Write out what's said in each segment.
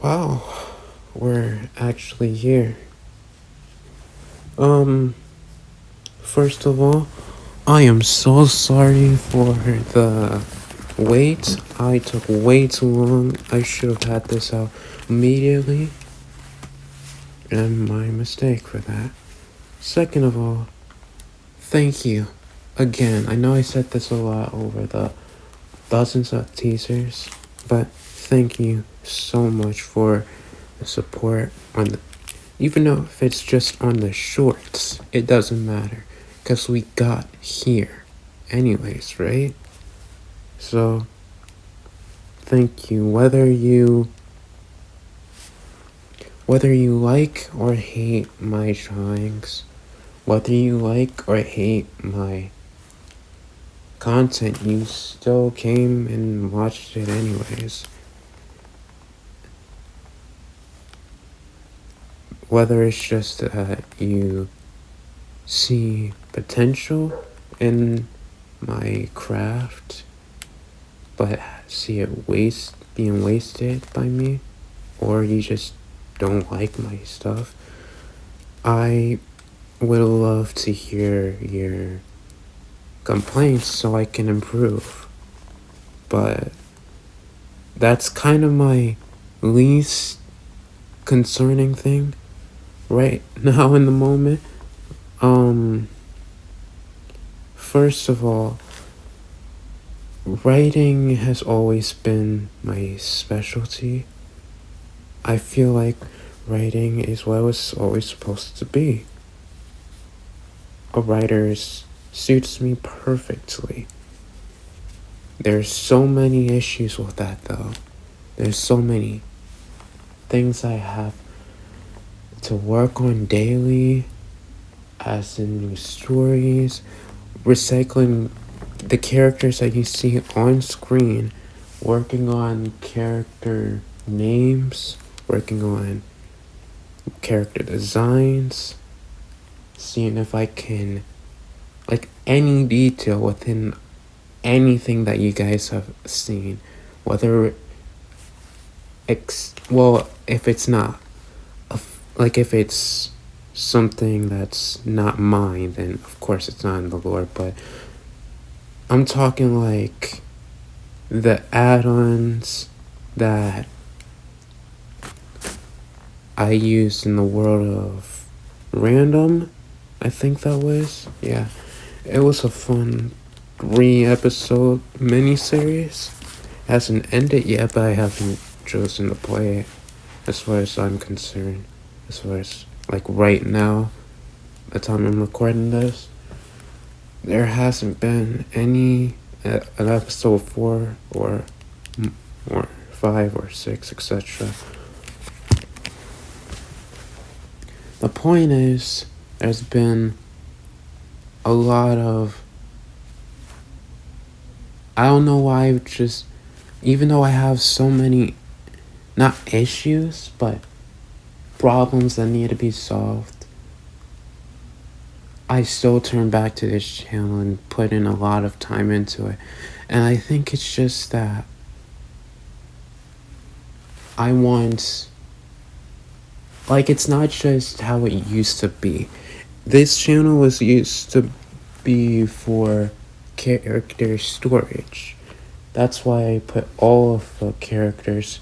Wow, we're actually here. Um, First of all, I am so sorry for the wait. I took way too long. I should have had this out immediately, and my mistake for that. Second of all, thank you again. I know I said this a lot over the dozens of teasers, but thank you so much for the support on the even though if it's just on the shorts, it doesn't matter. Because we got here. Anyways, right? So, thank you. Whether you like or hate my drawings, whether you like or hate my content, you still came and watched it anyways. Whether it's just that you see potential in my craft, but see it being wasted by me, or you just don't like my stuff, I would love to hear your complaints so I can improve. But that's kind of my least concerning thing right now in the moment. First of all, writing has always been my specialty. I feel like writing is what I was always supposed to be. A writer suits me perfectly. There's so many issues with that though. There's so many things I have to work on daily, as in new stories, recycling the characters that you see on screen, working on character names, working on character designs, seeing if I can, like, any detail within anything that you guys have seen, whether if it's not, like, if it's something that's not mine, then of course it's not in the lore, but I'm talking like the add-ons that I used in the world of random, I think that was. Yeah, it was a fun 3-episode miniseries. Hasn't ended yet, but I haven't chosen to play it as far as I'm concerned. As far as, like, right now, the time I'm recording this, there hasn't been any an episode 4 or 5 or 6, etc. The point is, there's been a lot of, I don't know why, just, even though I have so many, not issues, but problems that need to be solved, I still turn back to this channel and put in a lot of time into it. And I think it's just that I want, like, it's not just how it used to be. This channel was used to be for character storage. That's why I put all of the characters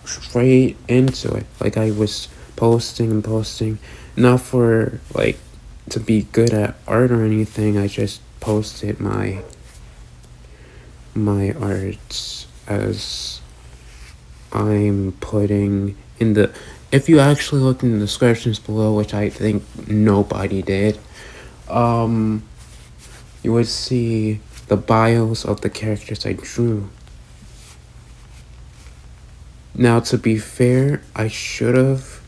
straight into it. Like, I was posting and posting, not for, like, to be good at art or anything. I just posted my arts as I'm putting in the, if you actually look in the descriptions below, which I think nobody did, you would see the bios of the characters I drew. Now, to be fair, I should have,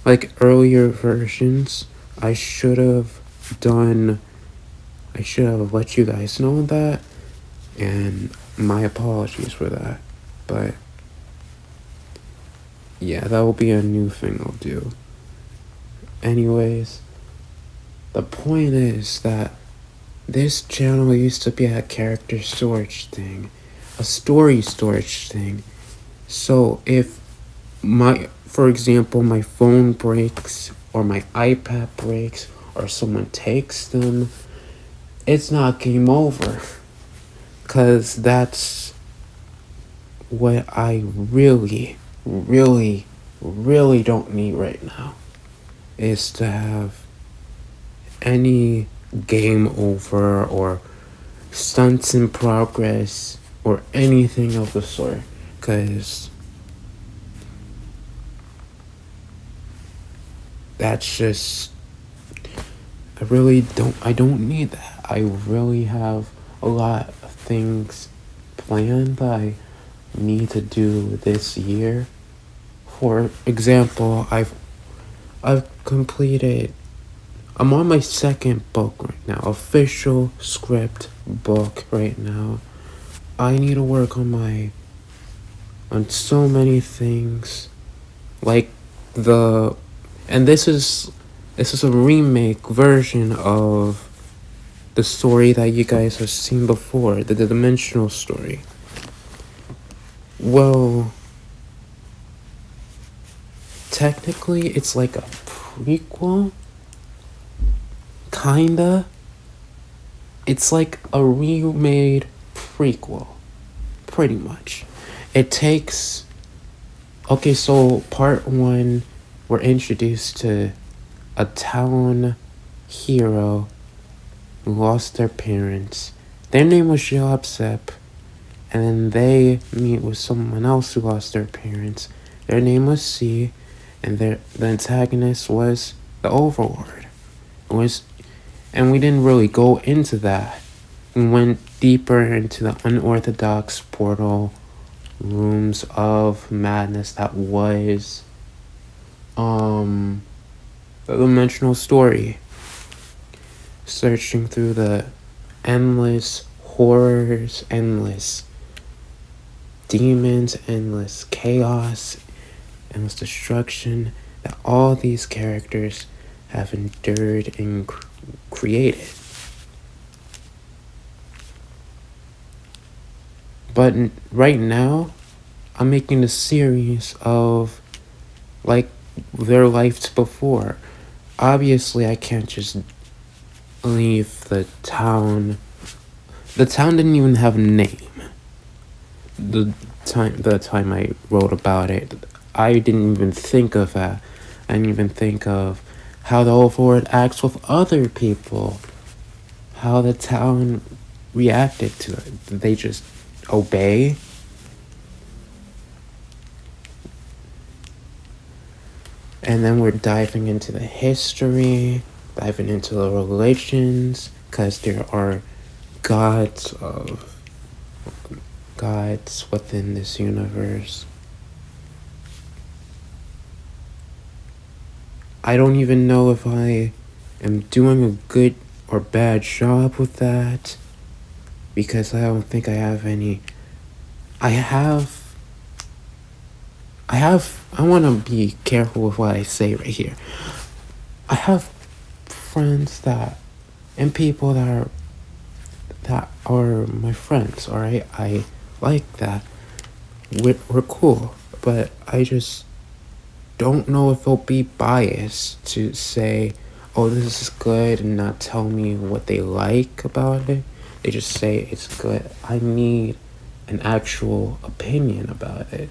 like, earlier versions, I should have let you guys know that, and my apologies for that. But yeah, that will be a new thing I'll do. Anyways, the point is that this channel used to be a character storage thing, a story storage thing. So if for example, my phone breaks or my iPad breaks or someone takes them, it's not game over. Because that's what I really, really, really don't need right now, is to have any game over or stunts in progress or anything of the sort. Because that's just, I don't need that. I really have a lot of things planned that I need to do this year. For example, I've completed, I'm on my second book right now, official script book right now. I need to work on so many things, like and this is a remake version of the story that you guys have seen before, the dimensional story. Well, technically it's like a prequel, kinda. It's like a remade prequel, pretty much. It takes, okay, so part 1, we're introduced to a town hero who lost their parents. Their name was Jobsep, and then they meet with someone else who lost their parents. Their name was C, and the antagonist was the Overlord. And we didn't really go into that. We went deeper into the unorthodox portal rooms of madness that was the dimensional story. Searching through the endless horrors, endless demons, endless chaos, endless destruction that all these characters have endured and created. But right now, I'm making a series of like their lives before. Obviously, I can't just leave the town. The town didn't even have a name. The time I wrote about it, I didn't even think of that. I didn't even think of how the Overlord acts with other people. How the town reacted to it. Did they just obey? And then we're diving into the history, diving into the religions, because there are gods within this universe. I don't even know if I am doing a good or bad job with that, because I don't think I have any. I want to be careful with what I say right here. I have friends and people that are my friends, alright? I like that. We're cool, but I just don't know if they'll be biased to say, oh, this is good, and not tell me what they like about it. They just say it's good. I need an actual opinion about it.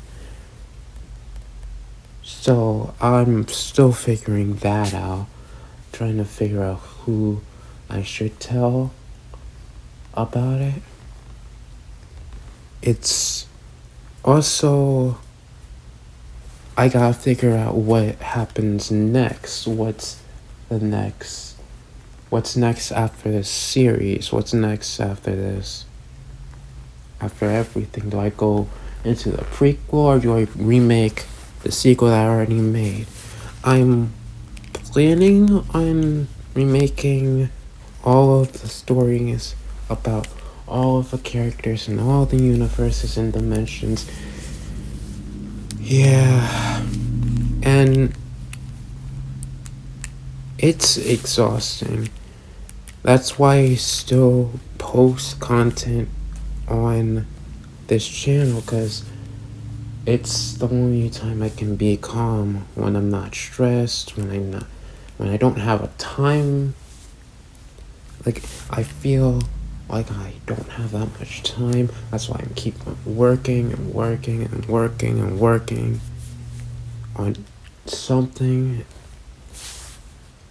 So I'm still figuring that out, trying to figure out who I should tell about it. It's also, I gotta figure out what happens next. What's next after this series? What's next after this? After everything, do I go into the prequel or do I remake the sequel that I already made? I'm planning on remaking all of the stories about all of the characters and all the universes and dimensions. Yeah, and it's exhausting. That's why I still post content on this channel, because It's the only time I can be calm, when I'm not stressed, when I don't have a time. Like, I feel like I don't have that much time. That's why I keep on working and working and working and working on something,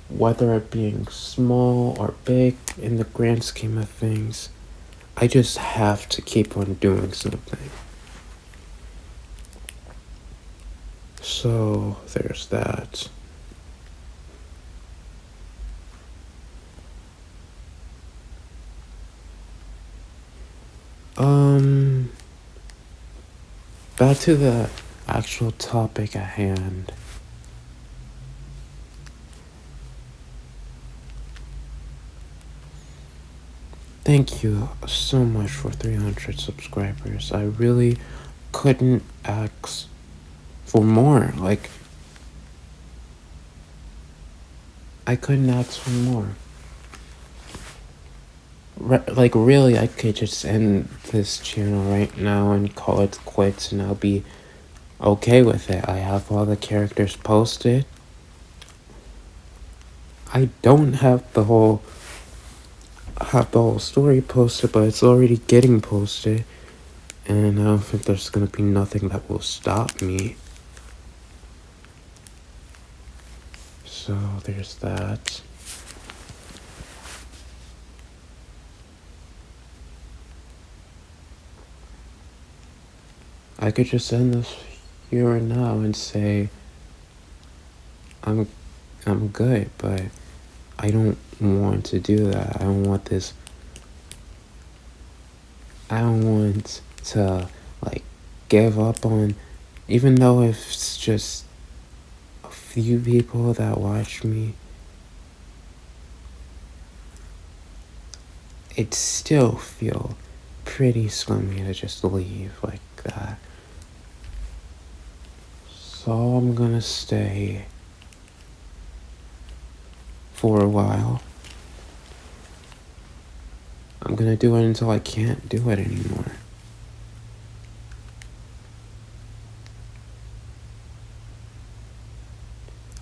whether it being small or big in the grand scheme of things. I just have to keep on doing something. So there's that. Back to the actual topic at hand. Thank you so much for 300 subscribers. I really couldn't ask for more. Like, I couldn't ask for more. Like, really, I could just end this channel right now and call it quits, and I'll be okay with it. I have all the characters posted. I don't have the whole story posted, but it's already getting posted, and I don't think there's gonna be nothing that will stop me. So there's that. I could just end this here and now and say I'm good, but I don't want to do that. I don't want to like give up on, even though if it's just a few people that watch me, it still feel pretty scummy to just leave like that. So I'm gonna stay for a while. I'm gonna do it until I can't do it anymore.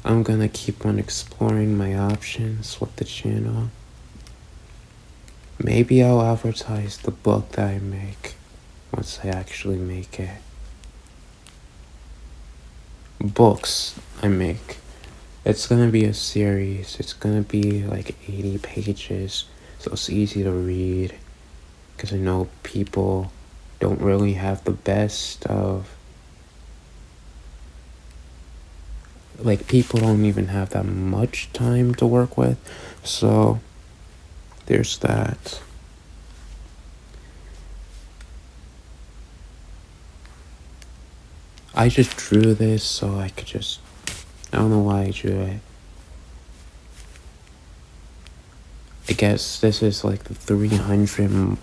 I'm gonna keep on exploring my options with the channel. Maybe I'll advertise the book that I make once I actually make it. Books I make. It's gonna be a series. It's gonna be like 80 pages, so it's easy to read. Because I know people don't really have the best of, like, people don't even have that much time to work with. So there's that. I just drew this so I could just, I don't know why I drew it. I guess this is like the 300.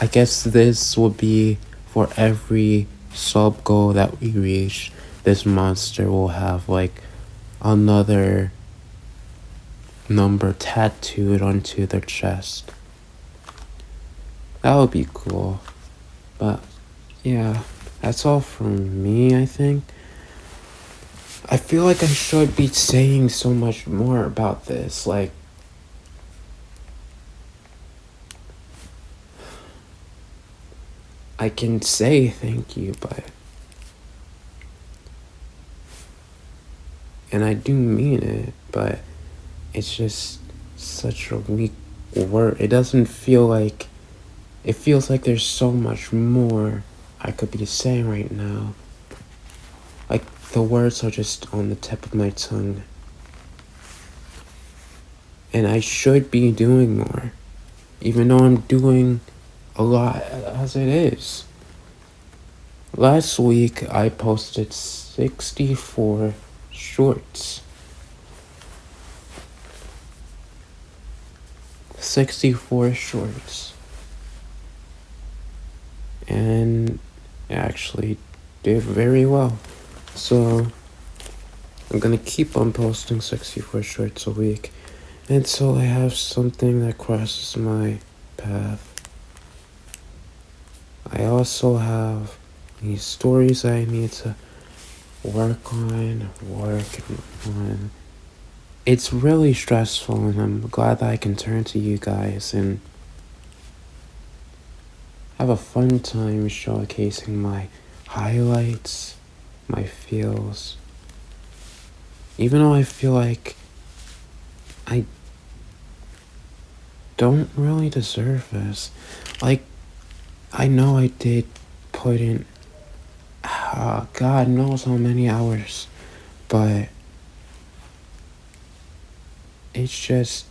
I guess this will be for every sub goal that we reach. This monster will have like another number tattooed onto their chest. That would be cool. But yeah, that's all from me, I think. I feel like I should be saying so much more about this. Like, I can say thank you, but, and I do mean it, but it's just such a weak word. It doesn't feel like, it feels like there's so much more I could be saying right now. Like, the words are just on the tip of my tongue. And I should be doing more, even though I'm doing a lot as it is. Last week I posted 64 shorts. 64 shorts. And it actually did very well. So I'm gonna keep on posting 64 shorts a week until I have something that crosses my path. I also have these stories I need to work on. It's really stressful, and I'm glad that I can turn to you guys and have a fun time showcasing my highlights, my feels. Even though I feel like I don't really deserve this. Like, I know I did put in God knows how many hours, but it's just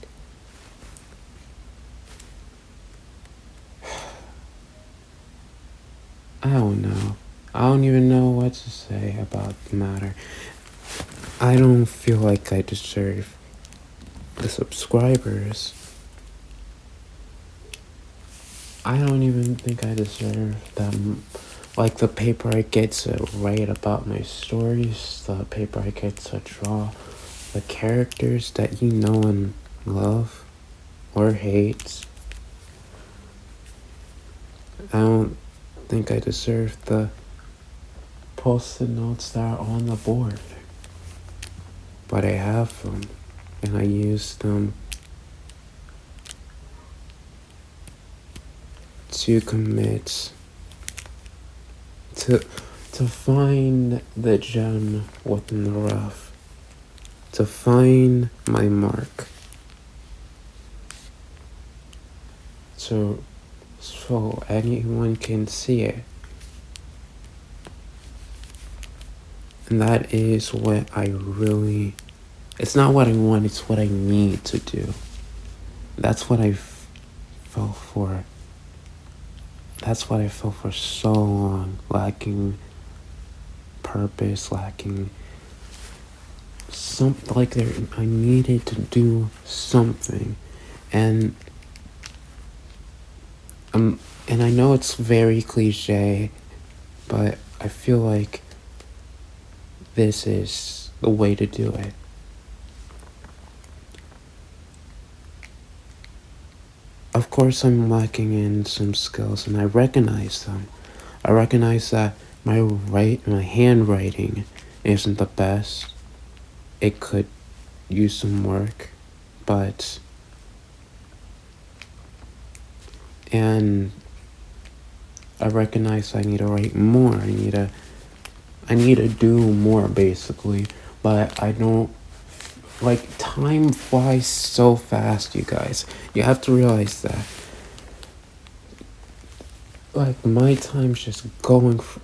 I don't know. I don't even know what to say about the matter. I don't feel like I deserve the subscribers. I don't even think I deserve them. Like the paper I get to write about my stories, the paper I get to draw the characters that you know and love or hate. I don't think I deserve the post-it notes that are on the board. But I have them, and I use them to commit to find the gem within the rough, to find my mark, so anyone can see it. And that is what I really, it's not what I want, it's what I need to do. That's what I felt for. That's what I felt for so long, lacking purpose, lacking something. Like I needed to do something, and I know it's very cliche, but I feel like this is the way to do it. Of course, I'm lacking in some skills, and I recognize them. I recognize that my handwriting isn't the best. It could use some work, and I recognize I need to write more. I need to do more, basically, but I don't. Like, time flies so fast, you guys. You have to realize that. Like, my time's just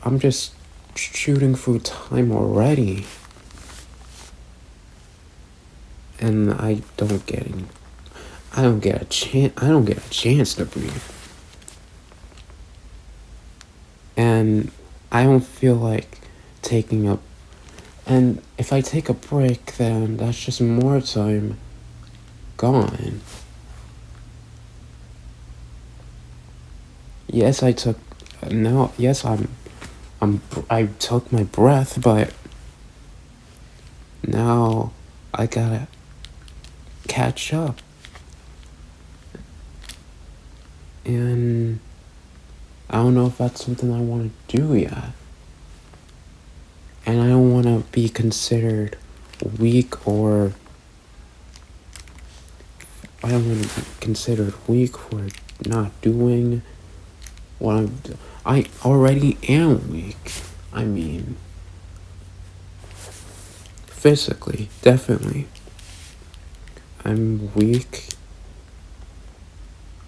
I'm just shooting through time already. And I don't get a chance to breathe. And I don't feel like taking up. And if I take a break, then that's just more time gone. Yes, I took my breath, but now I gotta catch up. And I don't know if that's something I want to do yet. And I don't want to be considered weak, or I don't want to be considered weak for not doing what I already am weak. I mean, physically, definitely. I'm weak.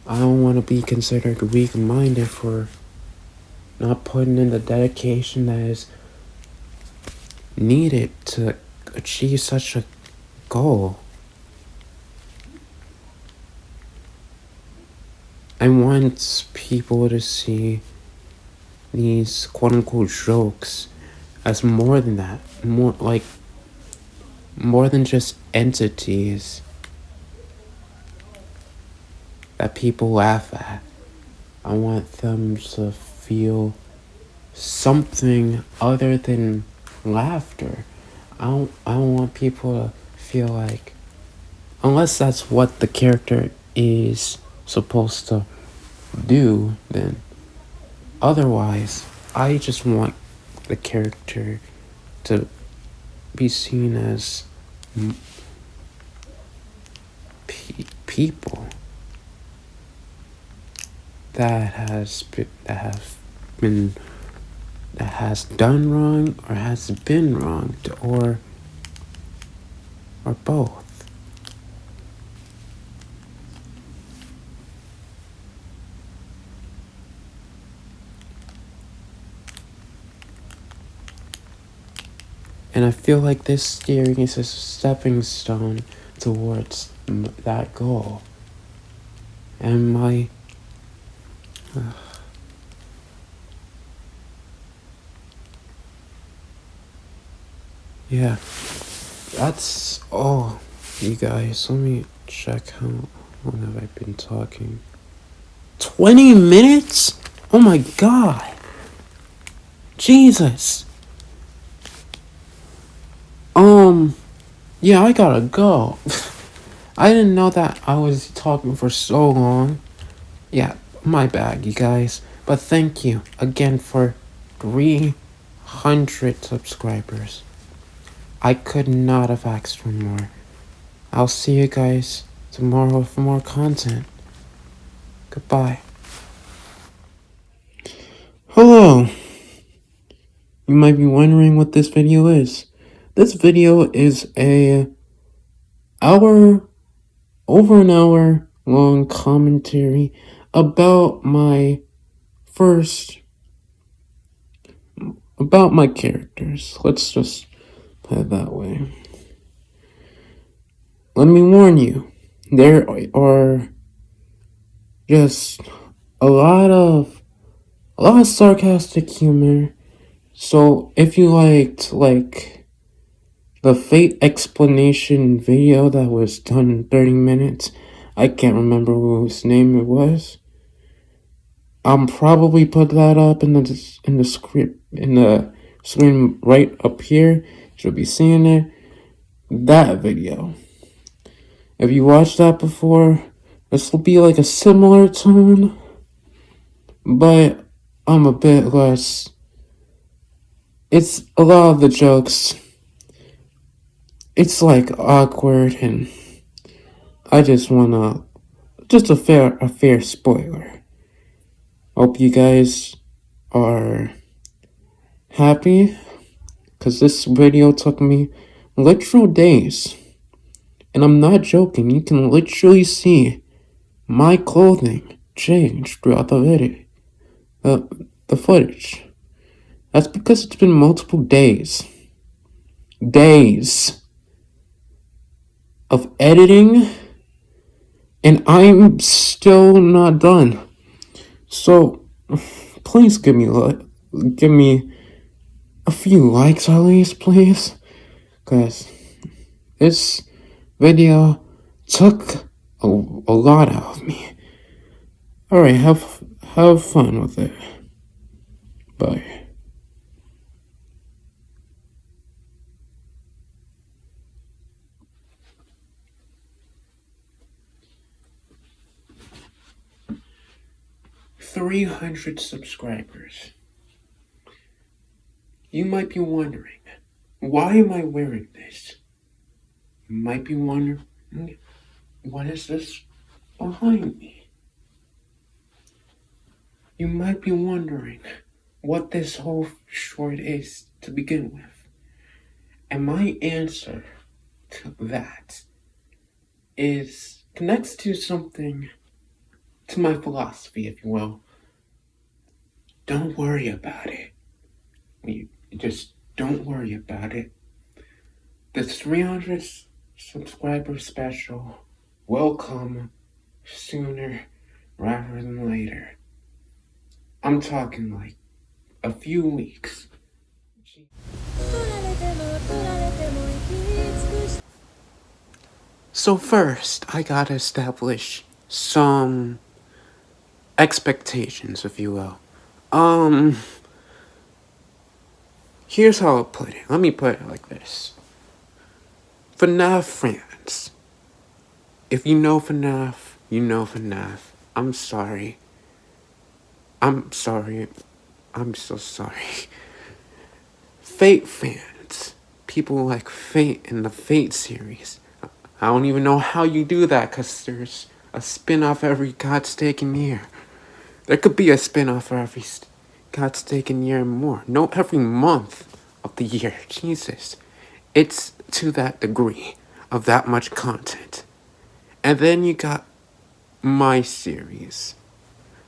I don't want to be considered weak-minded for not putting in the dedication that is needed to achieve such a goal. I want people to see these quote-unquote jokes as more than that. More than just entities that people laugh at. I want them to feel something other than laughter. I don't want people to feel like, unless that's what the character is supposed to do, then otherwise I just want the character to be seen as people that has done wrong or has been wronged or both. And I feel like this series is a stepping stone towards that goal. And my yeah, that's all, you guys. Let me check how long have I been talking. 20 minutes? Oh my god. Jesus. Yeah, I gotta go. I didn't know that I was talking for so long. Yeah, my bad, you guys. But thank you again for 300 subscribers. I could not have asked for more. I'll see you guys tomorrow for more content. Goodbye. Hello. You might be wondering what this video is. This video is over an hour long commentary about my characters. Let's just put it that way. Let me warn you, there are just a lot of sarcastic humor. So if you liked the fate explanation video that was done in 30 minutes, I can't remember whose name it was. I'll probably put that up in the script in the screen right up here. You'll be seeing it. That video. If you watched that before, this will be like a similar tone, but I'm a bit less. It's a lot of the jokes. It's like awkward, and I just wanna a fair spoiler. Hope you guys are happy, cause this video took me literal days. And I'm not joking, you can literally see my clothing change throughout the video. The footage. That's because it's been multiple days. Days of editing, and I'm still not done. So, please give me a few likes at least, please. Cause this video took a lot out of me. Alright, have fun with it. Bye. $300 subscribers. You might be wondering, why am I wearing this? You might be wondering, what is this behind me? You might be wondering what this whole short is to begin with. And my answer to that connects to something, to my philosophy, if you will. Don't worry about it. You just don't worry about it. The 300 subscriber special will come sooner rather than later. I'm talking like a few weeks. So first, I gotta establish some expectations, if you will. Here's how I'll put it. Let me put it like this. FNAF fans. If you know FNAF, you know FNAF. I'm sorry. I'm so sorry. Fate fans. People like Fate in the Fate series. I don't even know how you do that, because there's a spin-off every God's taken year. There could be a spin-off for every God's taken year and more. No, every month of the year. Jesus. It's to that degree of that much content. And then you got my series.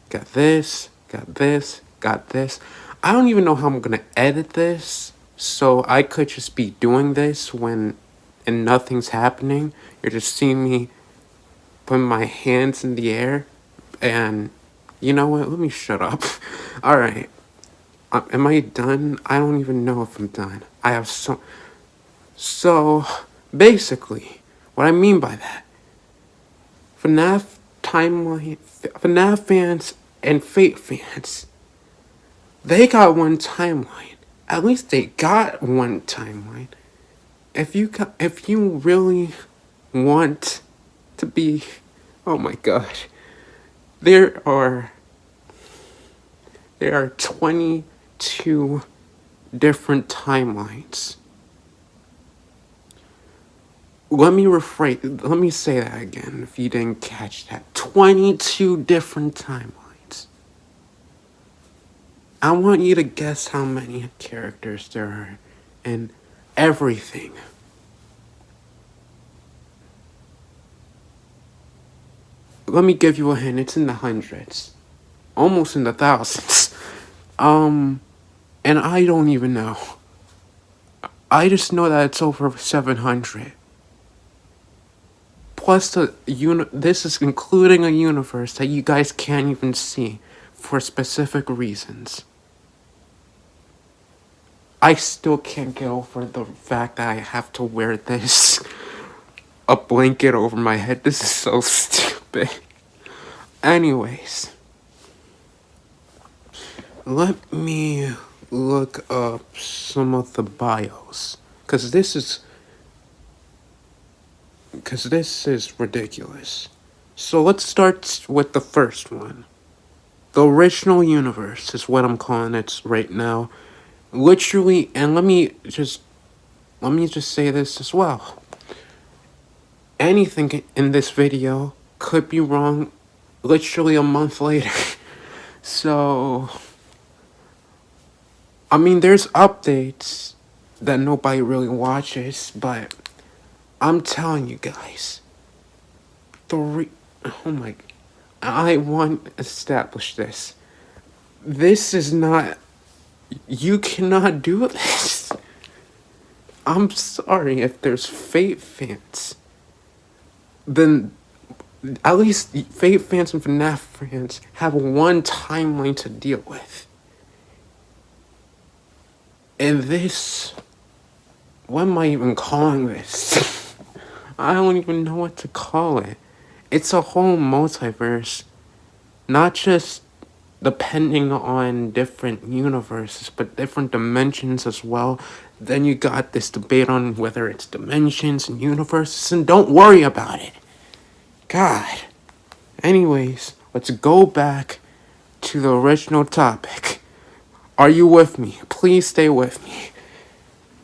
Got this, got this, got this. I don't even know how I'm gonna edit this, so I could just be doing this when and nothing's happening. You're just seeing me putting my hands in the air, and you know what? Let me shut up. All right, am I done? I don't even know if I'm done. I have so basically, what I mean by that, FNAF timeline, FNAF fans and Fate fans, they got one timeline. At least they got one timeline. If you really want to be, oh my gosh, there are 22 different timelines. Let me say that again if you didn't catch that. 22 different timelines. I want you to guess how many characters there are and everything. Let me give you a hint. It's in the hundreds. Almost in the thousands. And I don't even know. I just know that it's over 700. Plus, this is including a universe that you guys can't even see for specific reasons. I still can't get over the fact that I have to wear a blanket over my head. This is so stupid. Anyways, let me look up some of the bios, because this is ridiculous. So let's start with the first one. The original universe is what I'm calling it right now. Literally, and let me just say this as well. Anything in this video could be wrong literally a month later. So, I mean, there's updates that nobody really watches, but I'm telling you guys, oh my, I want to establish this. This is not, you cannot do this. I'm sorry if there's Fate fans. Then at least Fate fans and FNAF fans have one timeline to deal with. And this, what am I even calling this? I don't even know what to call it. It's a whole multiverse, not just depending on different universes, but different dimensions as well. Then you got this debate on whether it's dimensions and universes, and don't worry about it. God. Anyways, let's go back to the original topic. Are you with me? Please stay with me.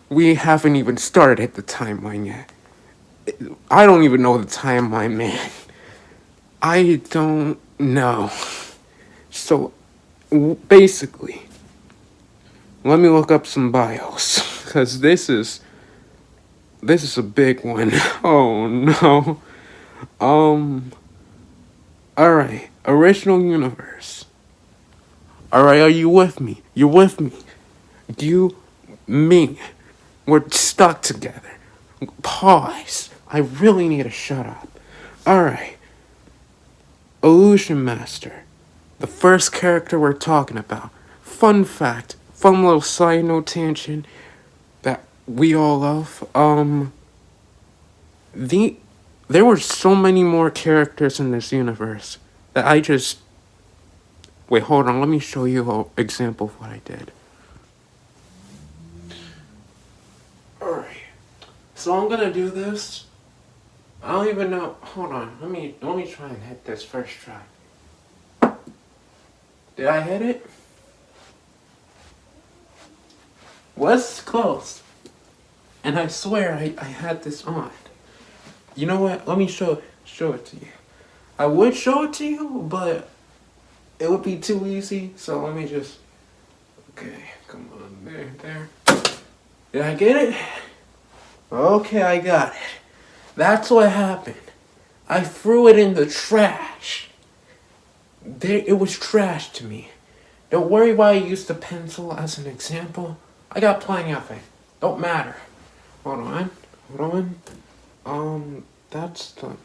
We haven't even started the timeline yet. I don't even know the timeline, man. I don't know. So, basically, let me look up some bios, because this is a big one. Oh no. Alright, original universe. Alright, are you with me? You're with me. Me. We're stuck together. Pause. I really need to shut up. Alright. Illusion Master. The first character we're talking about. Fun fact. Fun little side note tangent that we all love. There were so many more characters in this universe that I just... Wait, hold on. Let me show you an example of what I did. Alright. So I'm gonna do this. I don't even know. Hold on. Let me try and hit this first try. Did I hit it? was close. And I swear I had this on. You know what? Let me show it to you. I would show it to you, but it would be too easy. So let me just. Okay, come on, there. Did I get it? Okay, I got it. That's what happened. I threw it in the trash. It was trash to me. Don't worry why I used the pencil as an example. I got plenty of it. Don't matter. Hold on. That's the.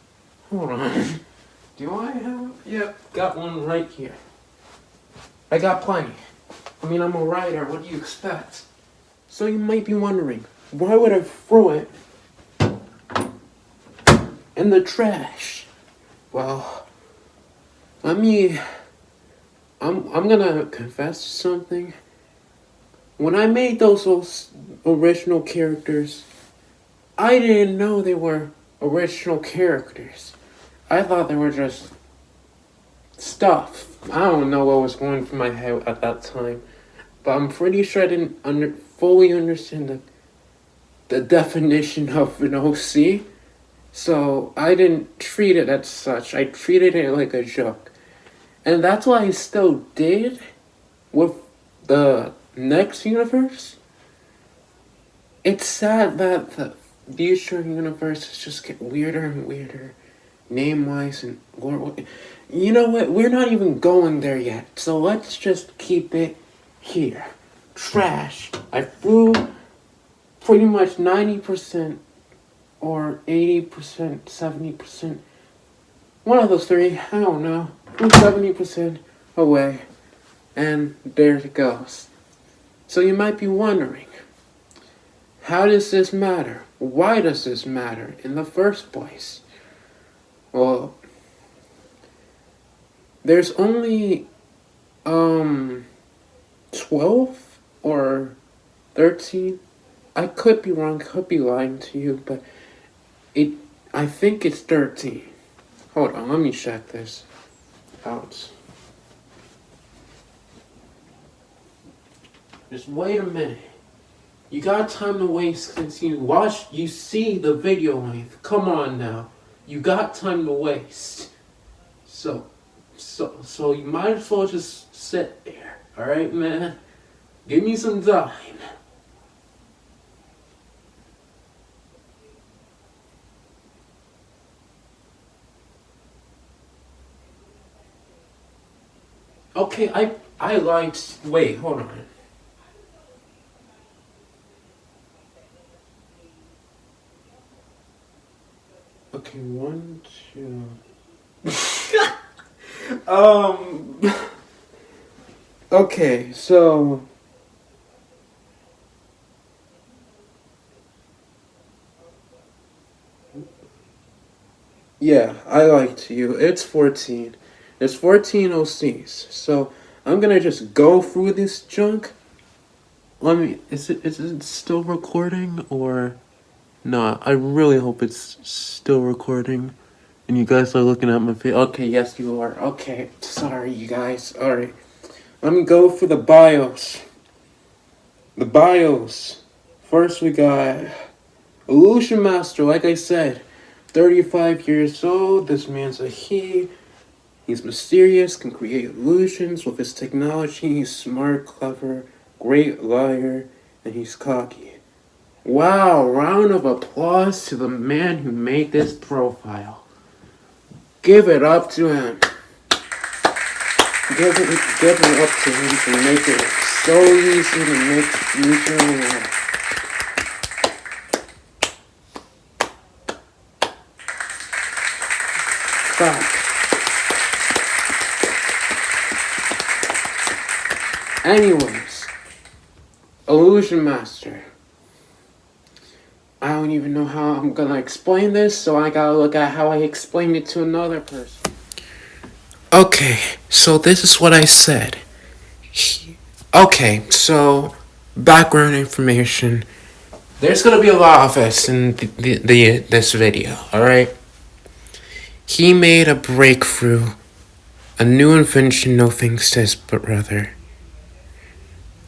Hold on. Do I have? Yep, got one right here. I got plenty. I mean, I'm a writer. What do you expect? So you might be wondering, why would I throw it in the trash? Well, I'm gonna confess something. When I made those original characters, I didn't know they were original characters. I thought they were just stuff. I don't know what was going through my head at that time, but I'm pretty sure I didn't fully understand the definition of an OC. So I didn't treat it as such. I treated it like a joke. And that's what I still did with the next universe. It's sad that the future universes just get weirder and weirder, name-wise and lore. You know what? We're not even going there yet. So let's just keep it here. Trash. I threw pretty much 90% or 80%, 70%. One of those three, I don't know. 70% away. And there it goes. So you might be wondering, how does this matter? Why does this matter in the first place? Well, there's only 12 or 13. I could be wrong, could be lying to you, but I think it's 13. Hold on, let me check this out. Just wait a minute. You got time to waste since you see the video length. Come on now. You got time to waste. So you might as well just sit there. Alright, man? Give me some time. Okay, I liked. Wait, hold on. Okay, 1, 2. Okay, so. Yeah, I liked you. It's 14. There's 14 OCs. So I'm gonna just go through this junk. Let me. Is it still recording or not? I really hope it's still recording. And you guys are looking at my face. Okay, yes, you are. Okay, sorry, you guys. Alright. Let me go for the bios. The bios. First, we got Illusion Master, like I said. 35 years old. This man's a he. He's mysterious, can create illusions with his technology. He's smart, clever, great liar, and he's cocky. Wow, round of applause to the man who made this profile. Give it up to him. Give it up to him for making it so easy to make future. Fuck. Anyways, Illusion Master. I don't even know how I'm gonna explain this, so I gotta look at how I explained it to another person. Okay, so this is what I said. Okay, so background information. There's gonna be a lot of this in this video, alright? He made a breakthrough, a new invention, no thanks to his brother,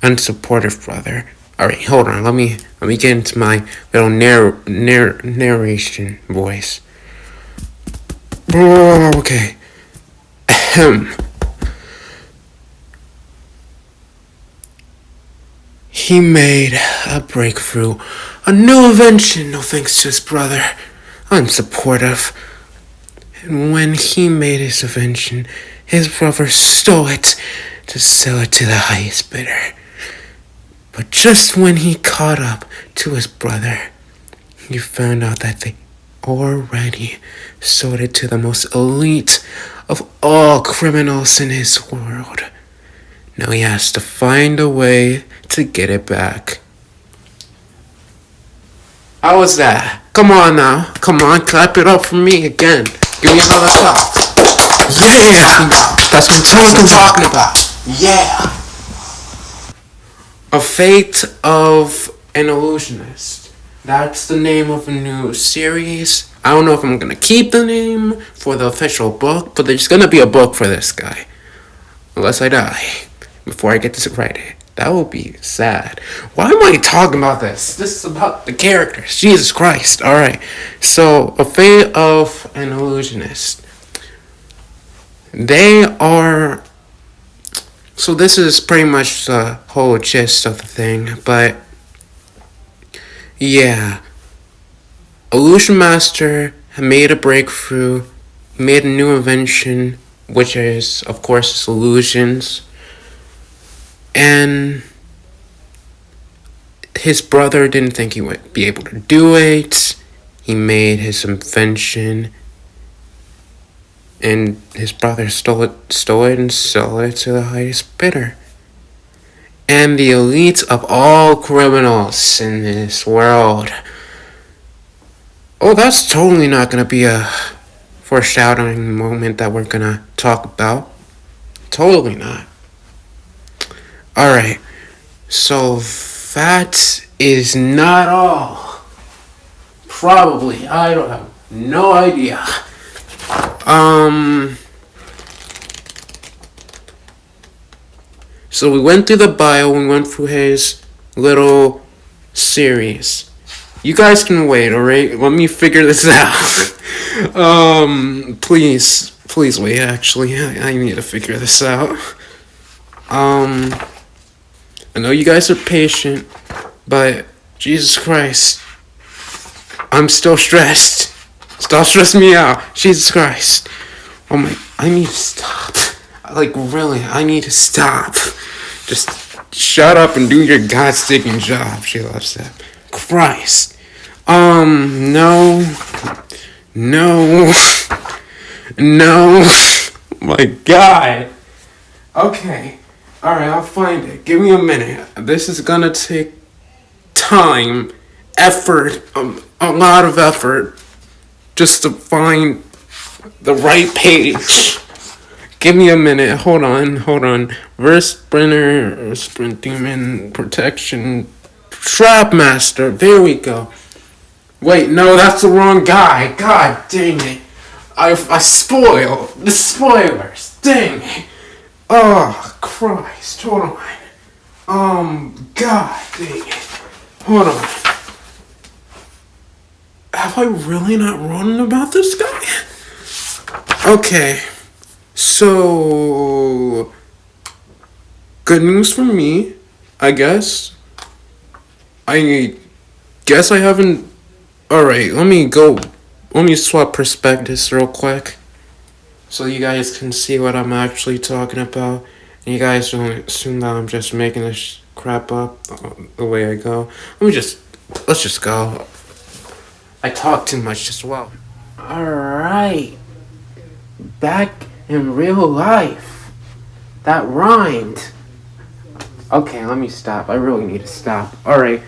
unsupportive brother. All right, hold on. Let me get into my little narration voice. Okay. Ahem. He made a breakthrough, a new invention, no thanks to his brother. I'm supportive. And when he made his invention, his brother stole it to sell it to the highest bidder. But just when he caught up to his brother, he found out that they already sold it to the most elite of all criminals in his world. Now he has to find a way to get it back. How was that? Come on now. Come on, clap it up for me again. Give me another clap. Yeah! That's what I'm talking about. Yeah! A Fate of an Illusionist. That's the name of a new series. I don't know if I'm gonna keep the name for the official book, but there's gonna be a book for this guy. Unless I die before I get to write it. That will be sad. Why am I talking about this? This is about the characters. Jesus Christ. Alright. So, A Fate of an Illusionist. They are... So this is pretty much the whole gist of the thing. But, yeah. Illusion Master made a breakthrough. Made a new invention. Which is, of course, illusions. And his brother didn't think he would be able to do it. He made his invention. And his brother stole it and sold it to the highest bidder. And the elite of all criminals in this world. Oh, that's totally not going to be a foreshadowing moment that we're going to talk about. Totally not. Alright, so that is not all. Probably, I don't have no idea. So we went through the bio, we went through his little series. You guys can wait, alright? Let me figure this out. Please wait, actually. I need to figure this out. I know you guys are patient, but Jesus Christ, I'm still stressed. Stop stressing me out. Jesus Christ. Oh my, I need to stop. Like, really, I need to stop. Just shut up and do your God-stinking job. She loves that. Christ. No. No. My God. Okay. Alright, I'll find it. Give me a minute. This is gonna take time, effort, a lot of effort, just to find the right page. Give me a minute. Hold on. Verse Sprinter, Sprint Demon, Protection, Trap Master. There we go. Wait, no, that's the wrong guy. God dang it. I spoiled the spoilers. Dang it. Oh, Christ. Hold on. God dang it. Hold on. Have I really not written about this guy? Okay. So, good news for me, I guess. I guess I haven't... Alright, let me swap perspectives real quick. So you guys can see what I'm actually talking about. And you guys don't assume that I'm just making this crap up the way I go. Let's just go. I talk too much as well. Alright. Back in real life. That rhymed. Okay, let me stop. I really need to stop. Alright.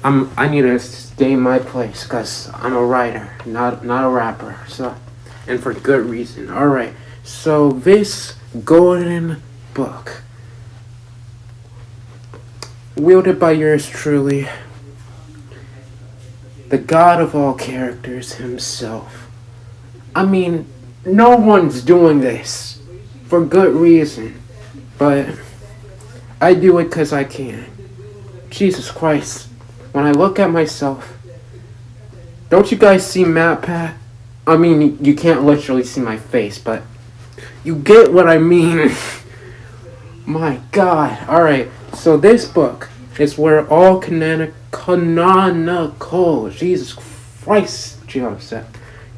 I need to stay in my place because I'm a writer, not a rapper. So, and for good reason. Alright. So this golden book, wielded by yours truly, the god of all characters himself. I mean, no one's doing this for good reason, but I do it because I can. Jesus Christ. When I look at myself, don't you guys see MatPat? I mean, you can't literally see my face, but you get what I mean. My God. Alright, so this book is where all canonical. Jesus Christ, Joseph.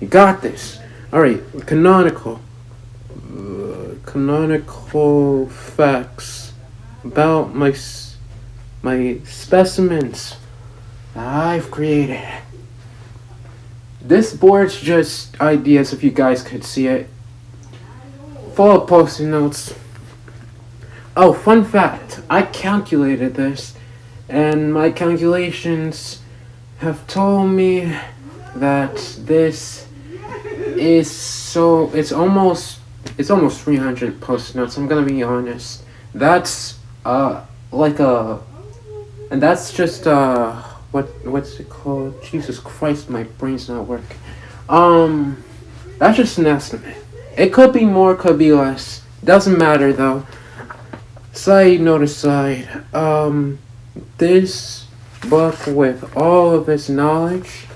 You got this. Alright, canonical. Canonical facts about my specimens that I've created. This board's just ideas if you guys could see it. Full of post-it notes. Oh, fun fact. I calculated this, and my calculations have told me that this is it's almost 300 post-it notes. I'm gonna be honest. That's and that's just what's it called? Jesus Christ, my brain's not working. That's just an estimate. It could be more, could be less. Doesn't matter though. Side note aside, this book with all of its knowledge.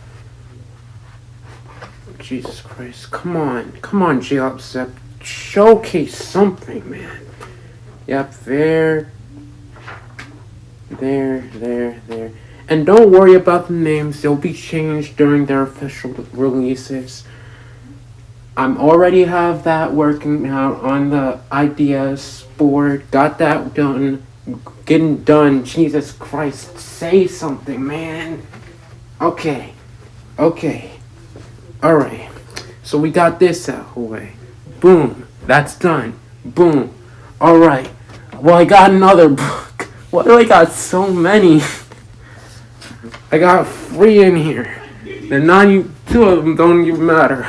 Jesus Christ, come on, G-Upset. Showcase something, man. Yep, there. And don't worry about the names, they'll be changed during their official releases. I'm already have that working out on the ideas board. Got that done. Getting done. Jesus Christ, say something, man. Okay. Alright. So we got this out of the way. Boom. That's done. Boom. Alright. Well, I got another book. Why do I got so many? I got 3 in here. They're not even, 2 of them don't even matter.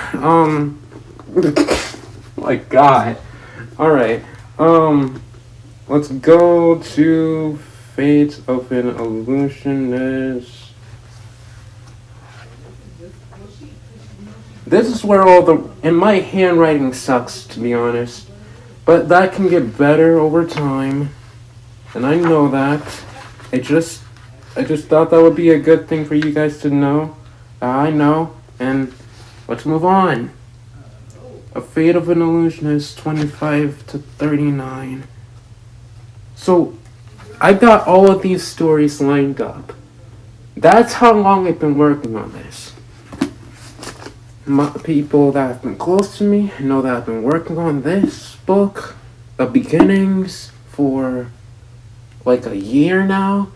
My God. Alright. Let's go to Fate of an Illusionist. This is where and my handwriting sucks, to be honest. But that can get better over time. And I know that. I just thought that would be a good thing for you guys to know. I know. And let's move on. A Fate of an Illusionist, 25 to 39. So, I got all of these stories lined up. That's how long I've been working on this. People that have been close to me know that I've been working on this book, the beginnings, for like a year now.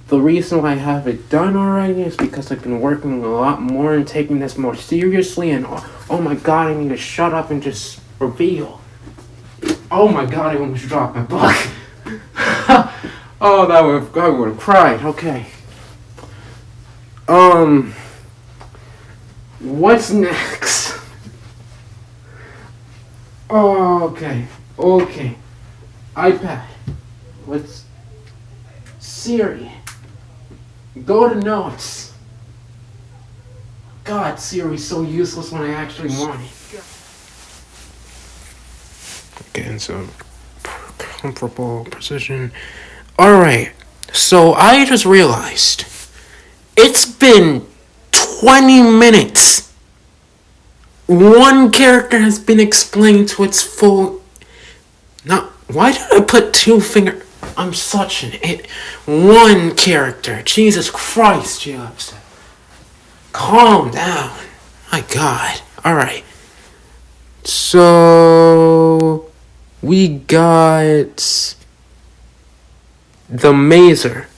The reason why I have it done already is because I've been working a lot more and taking this more seriously, and oh my God, I need to shut up and just reveal. Oh my God, I almost dropped my book. Oh, I would have cried. Okay. What's next? Oh, okay. iPad. Let's Siri. Go to notes. God, Siri's so useless when I actually want it. Getting some comfortable position. Alright, so I just realized it's been 20 minutes. One character has been explained to its full. Now, why did I put 2 fingers? I'm such an it. One character. Jesus Christ, Jobs. Calm down. My God. Alright. So we got the Mazer.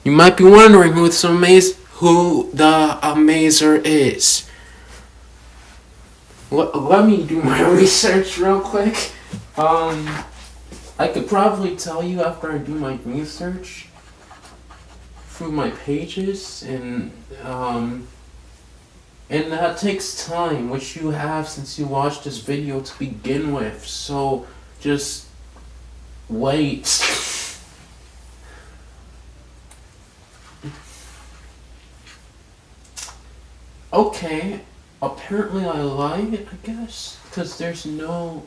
You might be wondering who the Mazer is. Let me do my research real quick. I could probably tell you after I do my research through my pages, and that takes time, which you have since you watched this video to begin with, so just wait. Okay, apparently I lied, I guess, because there's no...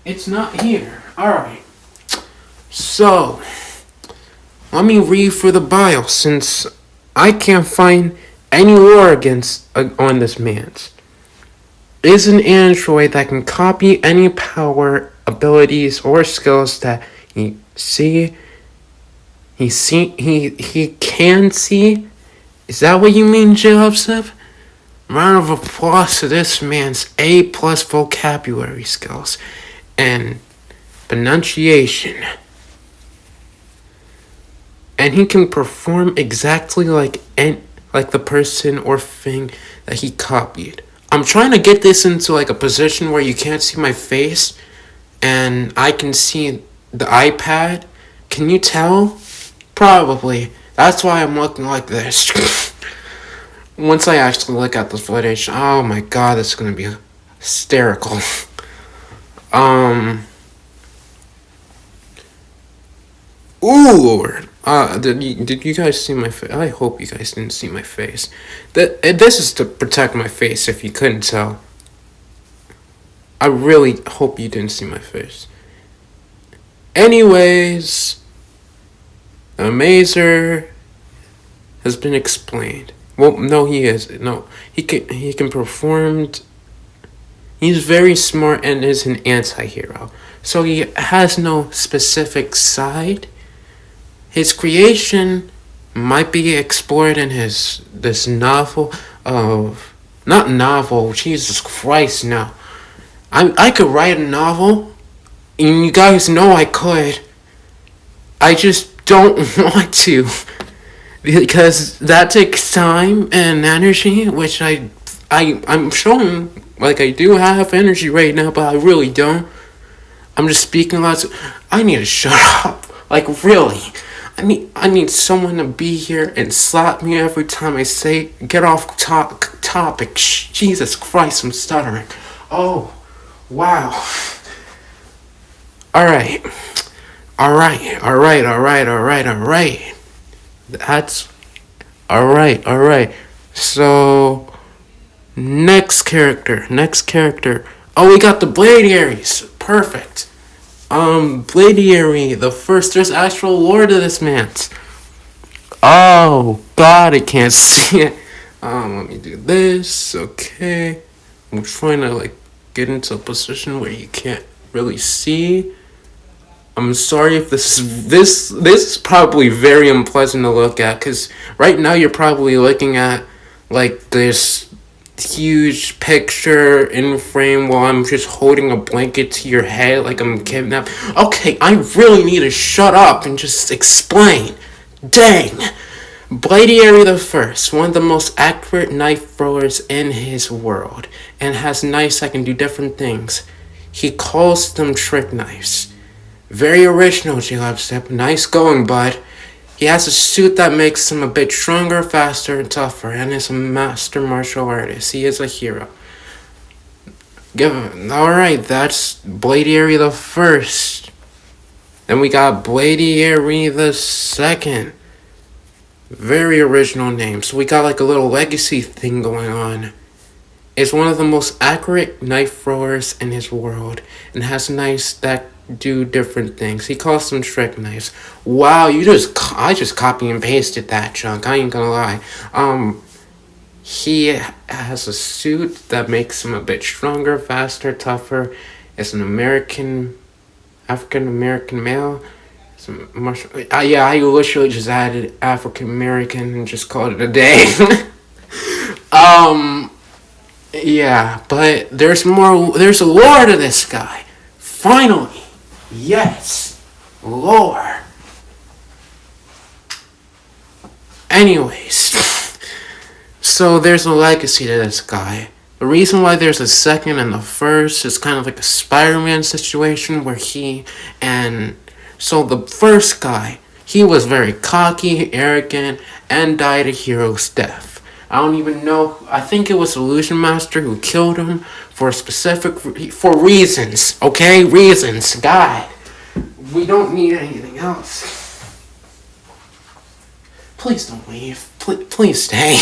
It's not here. Alright. So, let me read for the bio since I can't find any lore against on this man's. Is an android that can copy any power, abilities, or skills that he can see. Is that what you mean, Joseph? Round of applause to this man's A+ vocabulary skills and pronunciation. And he can perform exactly like the person or thing that he copied. I'm trying to get this into like a position where you can't see my face and I can see the iPad. Can you tell? Probably. That's why I'm looking like this. Once I actually look at the footage, oh my god, it's gonna be hysterical. Ooh, Lord. Did you guys see my face? I hope you guys didn't see my face. This is to protect my face, if you couldn't tell. I really hope you didn't see my face. Anyways, the Amazer has been explained. Well, no, he is. No, he can perform. He's very smart and is an anti-hero. So he has no specific side. His creation might be explored in this novel of... Not novel, Jesus Christ, no. I could write a novel, and you guys know I could. I just don't want to. Because that takes time and energy, which I'm showing like I do have energy right now, but I really don't. I'm just speaking lots of... I need to shut up. Like, really. I need someone to be here and slap me every time I say, get off topic. Jesus Christ, I'm stuttering. Oh, wow. Alright. That's... Alright. So, next character. Oh, we got the Bladiaries. Perfect. Bladiary, the first, there's actual lore to this man's. Oh, God, I can't see it. Let me do this, okay. I'm trying to, like, get into a position where you can't really see. I'm sorry if this is probably very unpleasant to look at, because right now you're probably looking at, like, this huge picture in frame while I'm just holding a blanket to your head like I'm kidnapped. Okay, I really need to shut up and just explain. Dang. Bladiary the First, one of the most accurate knife throwers in his world, and has knives that can do different things. He calls them trick knives. Very original, J-Lab. Nice going, bud. He has a suit that makes him a bit stronger, faster, and tougher, and is a master martial artist. He is a hero. Alright, that's Bladiary the First. Then we got Bladiary the Second. Very original name. So we got like a little legacy thing going on. Is one of the most accurate knife throwers in his world, and has knives that do different things. He calls them trick knives. Wow, I just copy and pasted that chunk. I ain't gonna lie. He has a suit that makes him a bit stronger, faster, tougher. Is an African American male. I literally just added African American and just called it a day. Yeah, but there's more. There's a lore to this guy. Finally. Yes, lore. Anyways, so there's a legacy to this guy. The reason why there's a second and the first is kind of like a Spider-Man situation where so the first guy, he was very cocky, arrogant, and died a hero's death. I don't even know. I think it was Illusion Master who killed him for reasons. Okay, reasons. God, we don't need anything else. Please don't leave. Please stay.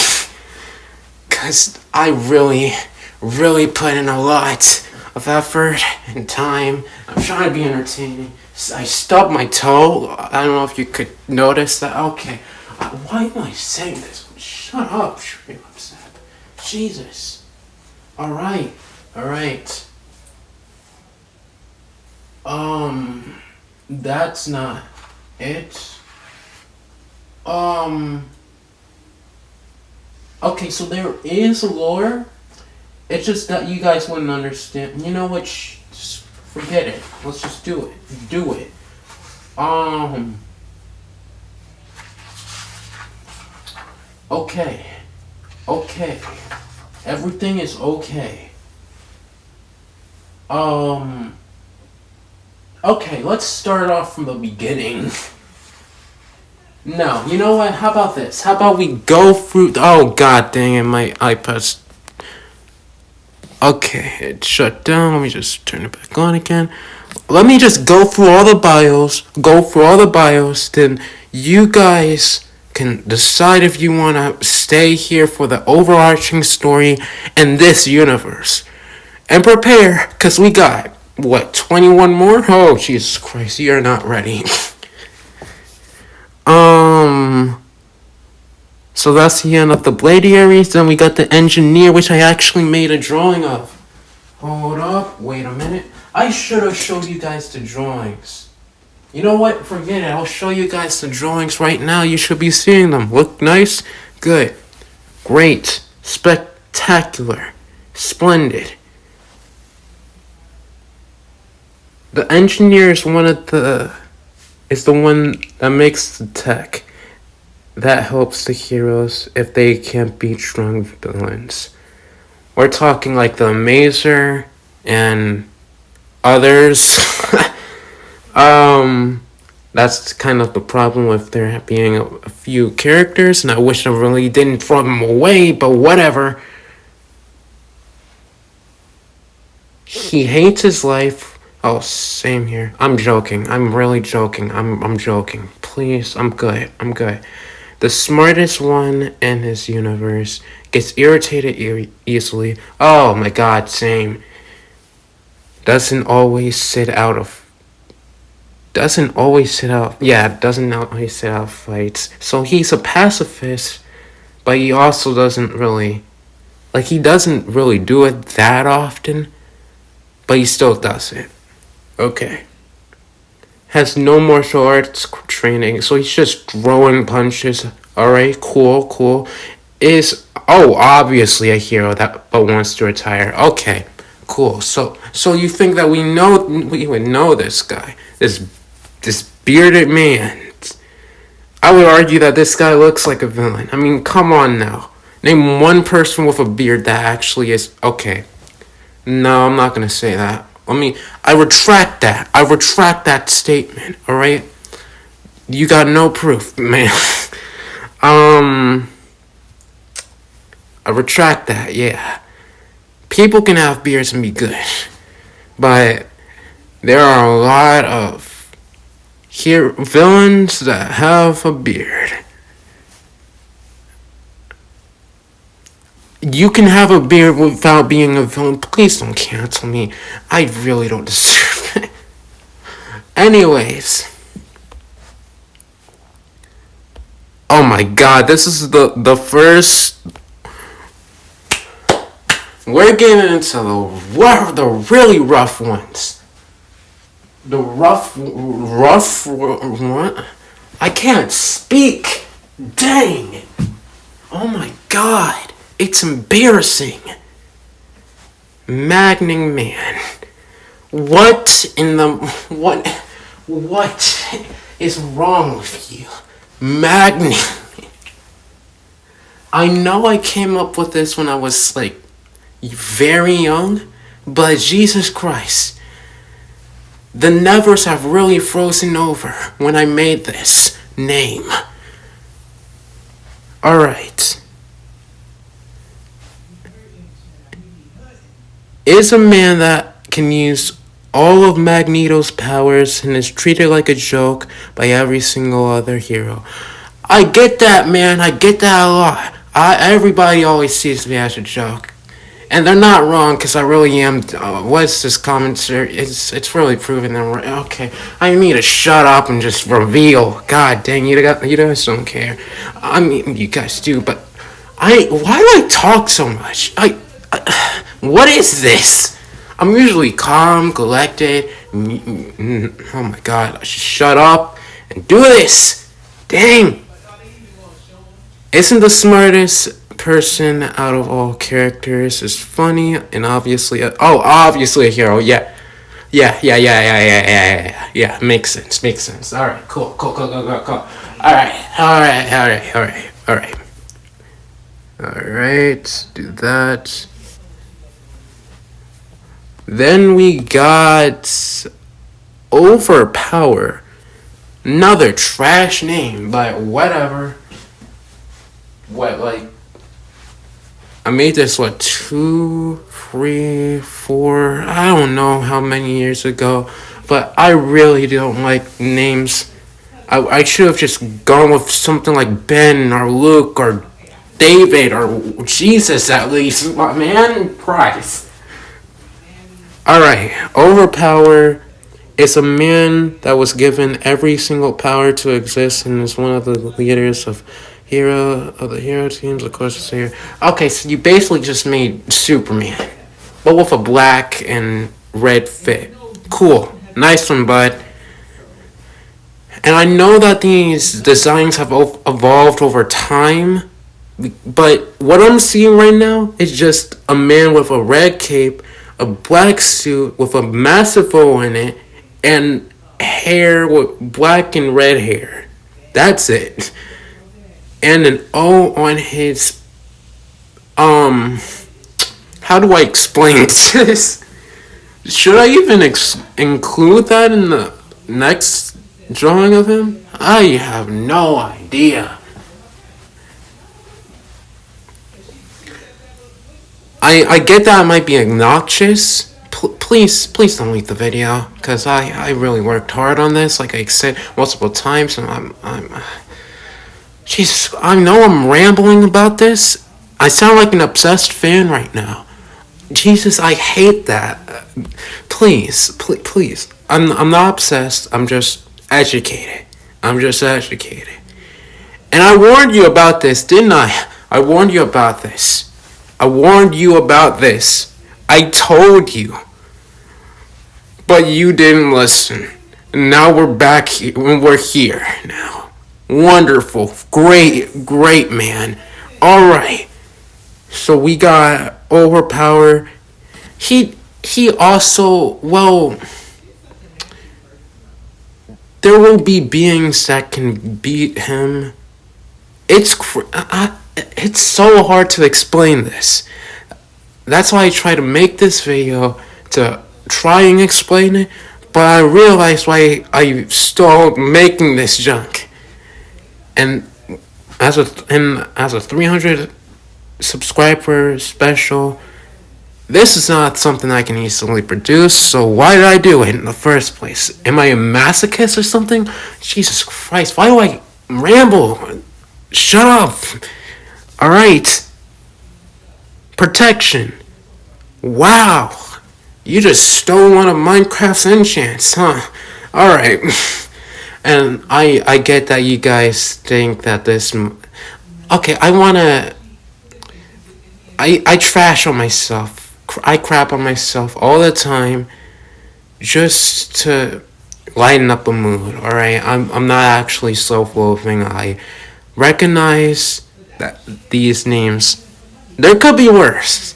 Cause I really put in a lot of effort and time. I'm trying to be entertaining. I stubbed my toe. I don't know if you could notice that. Okay. Why am I saying this? Shut up, Jesus. Alright. That's not it. Okay, so there is lore. It's just that you guys wouldn't understand. You know what? Just forget it. Let's just do it. Do it. Okay. Everything is okay. Okay, let's start off from the beginning. No, you know what? How about this? How about we go through... Oh, god dang it, my iPad's... Okay, it shut down. Let me just turn it back on again. Let me just go through all the bios. Then you guys can decide if you want to stay here for the overarching story in this universe. And prepare, because we got, 21 more? Oh, Jesus Christ, you're not ready. So that's the end of the Bladiaries. Then we got the Engineer, which I actually made a drawing of. Hold up, wait a minute. I should have showed you guys the drawings. You know what? Forget it. I'll show you guys the drawings right now. You should be seeing them. Look nice? Good. Great. Spectacular. Splendid. The Engineer is is the one that makes the tech that helps the heroes if they can't beat strong villains. We're talking like the Mazer and others. That's kind of the problem with there being a few characters, and I wish I really didn't throw them away, but whatever. He hates his life. Oh, same here. I'm joking. I'm really joking. I'm joking. Please, I'm good. The smartest one in his universe gets irritated easily. Oh my god, same. Doesn't always sit out fights. So he's a pacifist, but he also doesn't really do it that often, but he still does it. Okay. Has no martial arts training, so he's just throwing punches. Alright, cool. Is obviously a hero but wants to retire. Okay, cool. So you think that we would know this guy, this bearded man? I would argue that this guy looks like a villain. I mean, come on now. Name one person with a beard that actually is okay. No, I'm not gonna say that. I retract that statement, alright? You got no proof, man. I retract that, yeah. People can have beards and be good, but there are a lot of villains that have a beard. You can have a beard without being a villain. Please don't cancel me. I really don't deserve it. Anyways. Oh my god, this is the first... We're getting into the really rough ones. The rough... What? I can't speak. Dang. Oh my god. It's embarrassing. Magning Man. What is wrong with you? Magning. I know I came up with this when I was very young, but Jesus Christ. The nevers have really frozen over when I made this name. Alright. Is a man that can use all of Magneto's powers and is treated like a joke by every single other hero. I get that, man. I get that a lot. Everybody always sees me as a joke. And they're not wrong, because I really am. What's this commentary? It's really proving them right. Okay, I need to shut up and just reveal. God dang, you guys don't care. I mean, you guys do, but why do I talk so much? What is this? I'm usually calm, collected. Oh my God, I should shut up and do this. Dang. Isn't the smartest person out of all characters is funny and obviously obviously a hero. Yeah, makes sense. All right, cool. All right, do that. Then we got Overpower, another trash name, but whatever. I made this 2, 3, 4, I don't know how many years ago, but I really don't like names. I should have just gone with something like Ben or Luke or David or Jesus at least, my man, Christ. Alright, Overpower is a man that was given every single power to exist and is one of the leaders of the hero teams, of course, it's here. Okay, so you basically just made Superman, but with a black and red fit. Cool. Nice one, bud. And I know that these designs have evolved over time, but what I'm seeing right now is just a man with a red cape, a black suit with a massive O in it, and hair with black and red hair. That's it. And an O on his, how do I explain this? Should I even include that in the next drawing of him? I have no idea. I get that it might be obnoxious. Please don't leave the video, because I really worked hard on this, like I said multiple times, and Jesus, I know I'm rambling about this. I sound like an obsessed fan right now. Jesus, I hate that. Please. I'm not obsessed. I'm just educated. And I warned you about this, didn't I? I warned you about this. I told you. But you didn't listen. And now we're back here. We're here now. Wonderful. Great, man. Alright. So we got Overpower. He also, well, there will be beings that can beat him. It's so hard to explain this. That's why I try to make this video to try and explain it, but I realized why I stalled making this junk. And as a 300 subscriber special, this is not something I can easily produce, so why did I do it in the first place? Am I a masochist or something? Jesus Christ, why do I ramble? Shut up. Alright. Protection. Wow. You just stole one of Minecraft's enchants, huh? Alright. And I get that you guys think that this... Okay, I trash on myself. I crap on myself all the time just to lighten up a mood, alright? I'm not actually self-loathing. I recognize that these names, there could be worse.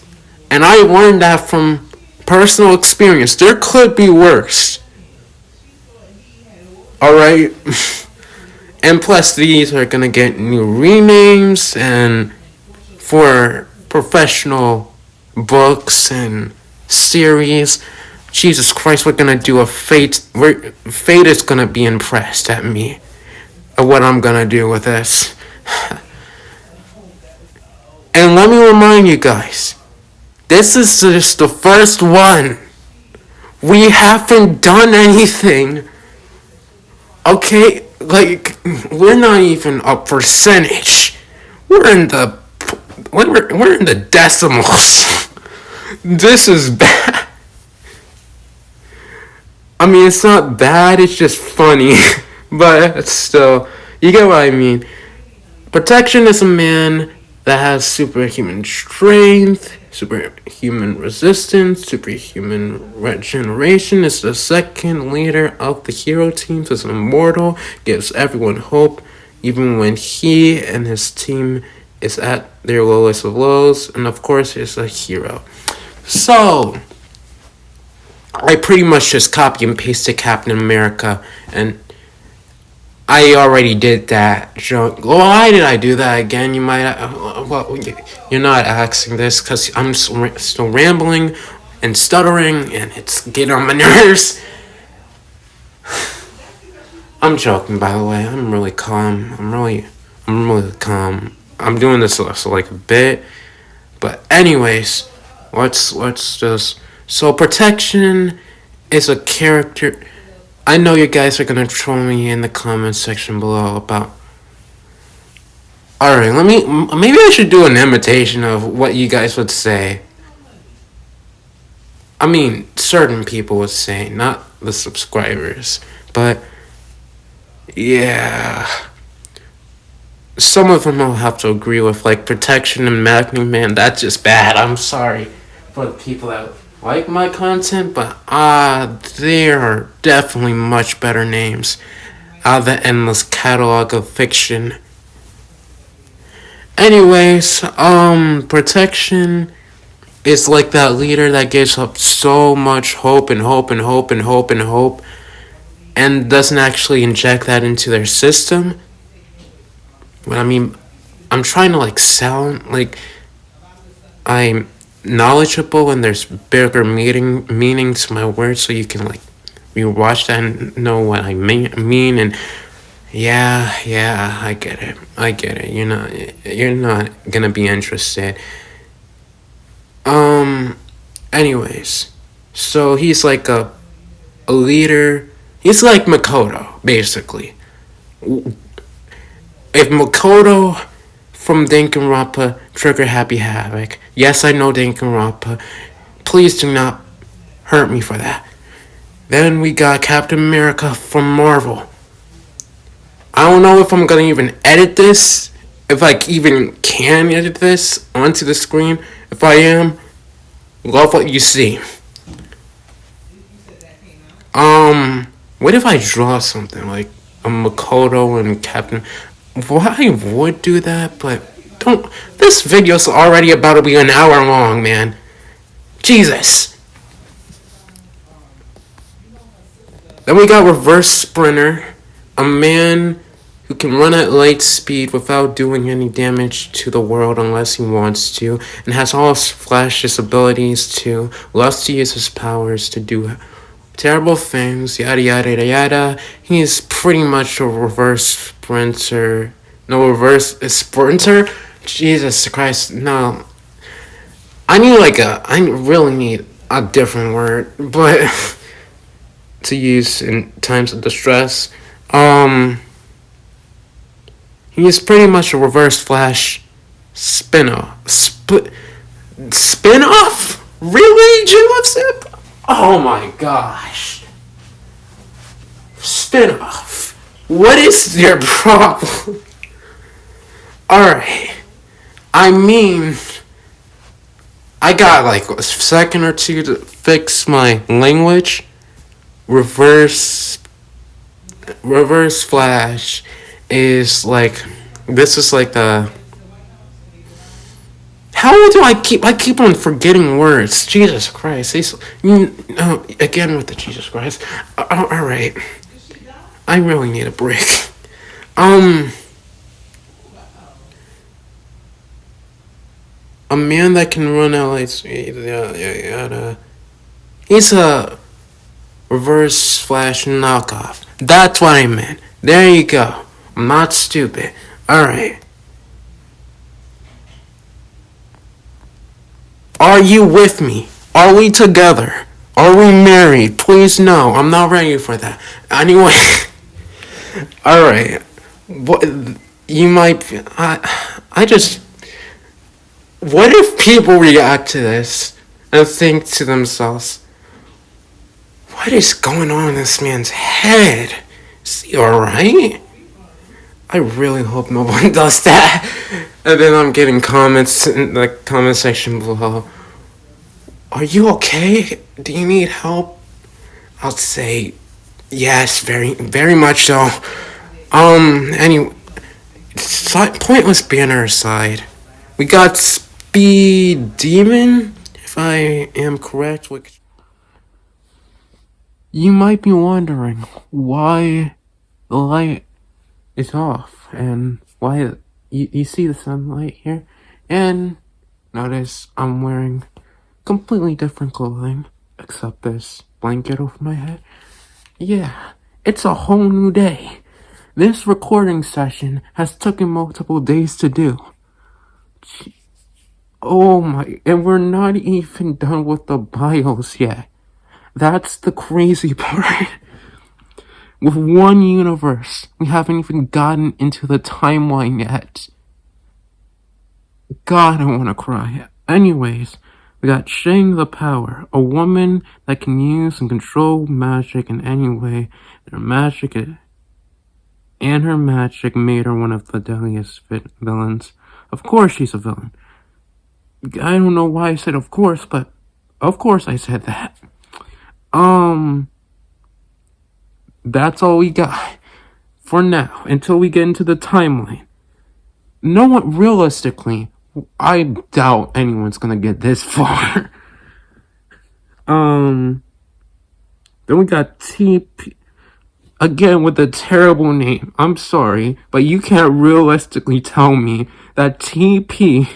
And I learned that from personal experience. There could be worse. Alright? And plus these are gonna get new renames and for professional books and series. Jesus Christ, we're gonna do a Fate. Fate is gonna be impressed at me at what I'm gonna do with this. And let me remind you guys, this is just the first one. We haven't done anything. Okay, like, we're not even a percentage. We're in the decimals. This is bad. I mean, it's not bad, it's just funny. But still, you get what I mean. Protection is a man that has superhuman strength, superhuman resistance, superhuman regeneration, is the second leader of the hero teams, is immortal, gives everyone hope, even when he and his team is at their lowest of lows, and of course is a hero. So, I pretty much just copy and pasted Captain America, and I already did that joke. Why did I do that again? You might, well, you're not asking this because I'm still rambling and stuttering, and it's getting on my nerves. I'm joking, by the way. I'm really calm. I'm really calm. I'm doing this like a bit, but anyways, let's just. So protection is a character. I know you guys are gonna troll me in the comments section below about. Alright, maybe I should do an imitation of what you guys would say. I mean, certain people would say, not the subscribers, but yeah. Some of them I'll have to agree with, like Protection and Magni Man, that's just bad. I'm sorry for the people that like my content, but there are definitely much better names out of the endless catalog of fiction. Anyways, Protection is like that leader that gives up so much hope and hope and hope and hope and hope and doesn't actually inject that into their system. But I mean, I'm trying to like sound like I'm knowledgeable and there's bigger meaning to my words, so you can like rewatch that and know what I mean. And yeah, I get it. You're not gonna be interested. Anyways, so he's like a leader. He's like Makoto, basically. If Makoto from Danganronpa trigger Happy Havoc. Yes, I know Danganronpa. Please do not hurt me for that. Then we got Captain America from Marvel. I don't know if I'm gonna even edit this. If I even can edit this onto the screen. If I am, love what you see. What if I draw something like a Makoto and Captain? Well, I would do that, but don't. This video's already about to be an hour long, man. Jesus. Then we got Reverse Sprinter, a man who can run at light speed without doing any damage to the world unless he wants to, and has all Flash's abilities too. Loves to use his powers to do terrible things, yada yada yada. He's pretty much a reverse sprinter. No, reverse sprinter? Jesus Christ, no. I really need a different word, but to use in times of distress. He's pretty much a reverse Flash spin-off. Spin-off? Really, J-Love? Oh my gosh. Spin-off. What is your problem? Alright. I mean, I got like a second or two to fix my language. Reverse Flash is like, this is like the, how do I keep on forgetting words. Jesus Christ. Again with the Jesus Christ. Alright. I really need a break. A man that can run out like speed. He's a Reverse Flash knockoff. That's what I meant. There you go. I'm not stupid. Alright. Are you with me? Are we together? Are we married? Please no. I'm not ready for that. Anyway. Alright. What you might be, I just, what if people react to this and think to themselves, what is going on in this man's head? Is he alright? I really hope no one does that. And then I'm getting comments in the comment section below. Are you okay? Do you need help? I'll say yes, very, very much so. Anyway, pointless banner aside, we got Speed Demon, if I am correct. You might be wondering why the light is off and why you see the sunlight here, and notice I'm wearing completely different clothing except this blanket over my head. Yeah, it's a whole new day. This recording session has taken multiple days to do. Oh my, and we're not even done with the bios yet. That's the crazy part. With one universe, we haven't even gotten into the timeline yet. God, I wanna cry. Anyways, we got Shang the Power, a woman that can use and control magic in any way. Her magic made her one of the deadliest villains. Of course she's a villain. I don't know why I said of course, but of course I said that. That's all we got for now, until we get into the timeline. No one, realistically, I doubt anyone's gonna get this far. Then we got TP, again with a terrible name. I'm sorry, but you can't realistically tell me that TP,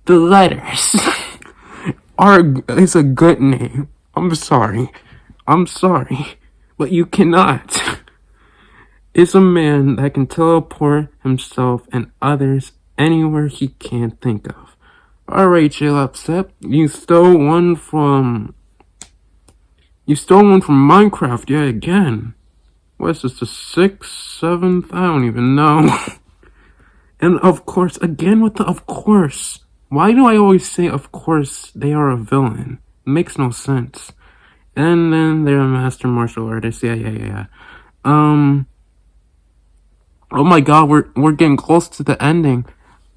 the letters, is a good name. I'm sorry, but you cannot. Is a man that can teleport himself and others anywhere he can't think of. Alright, chill upset. You stole one from Minecraft yet again. What's this, the 6th, 7th? I don't even know. And of course, again with the of course. Why do I always say of course they are a villain? It makes no sense. And then they're a master martial artist. Yeah. Oh my god, we're getting close to the ending.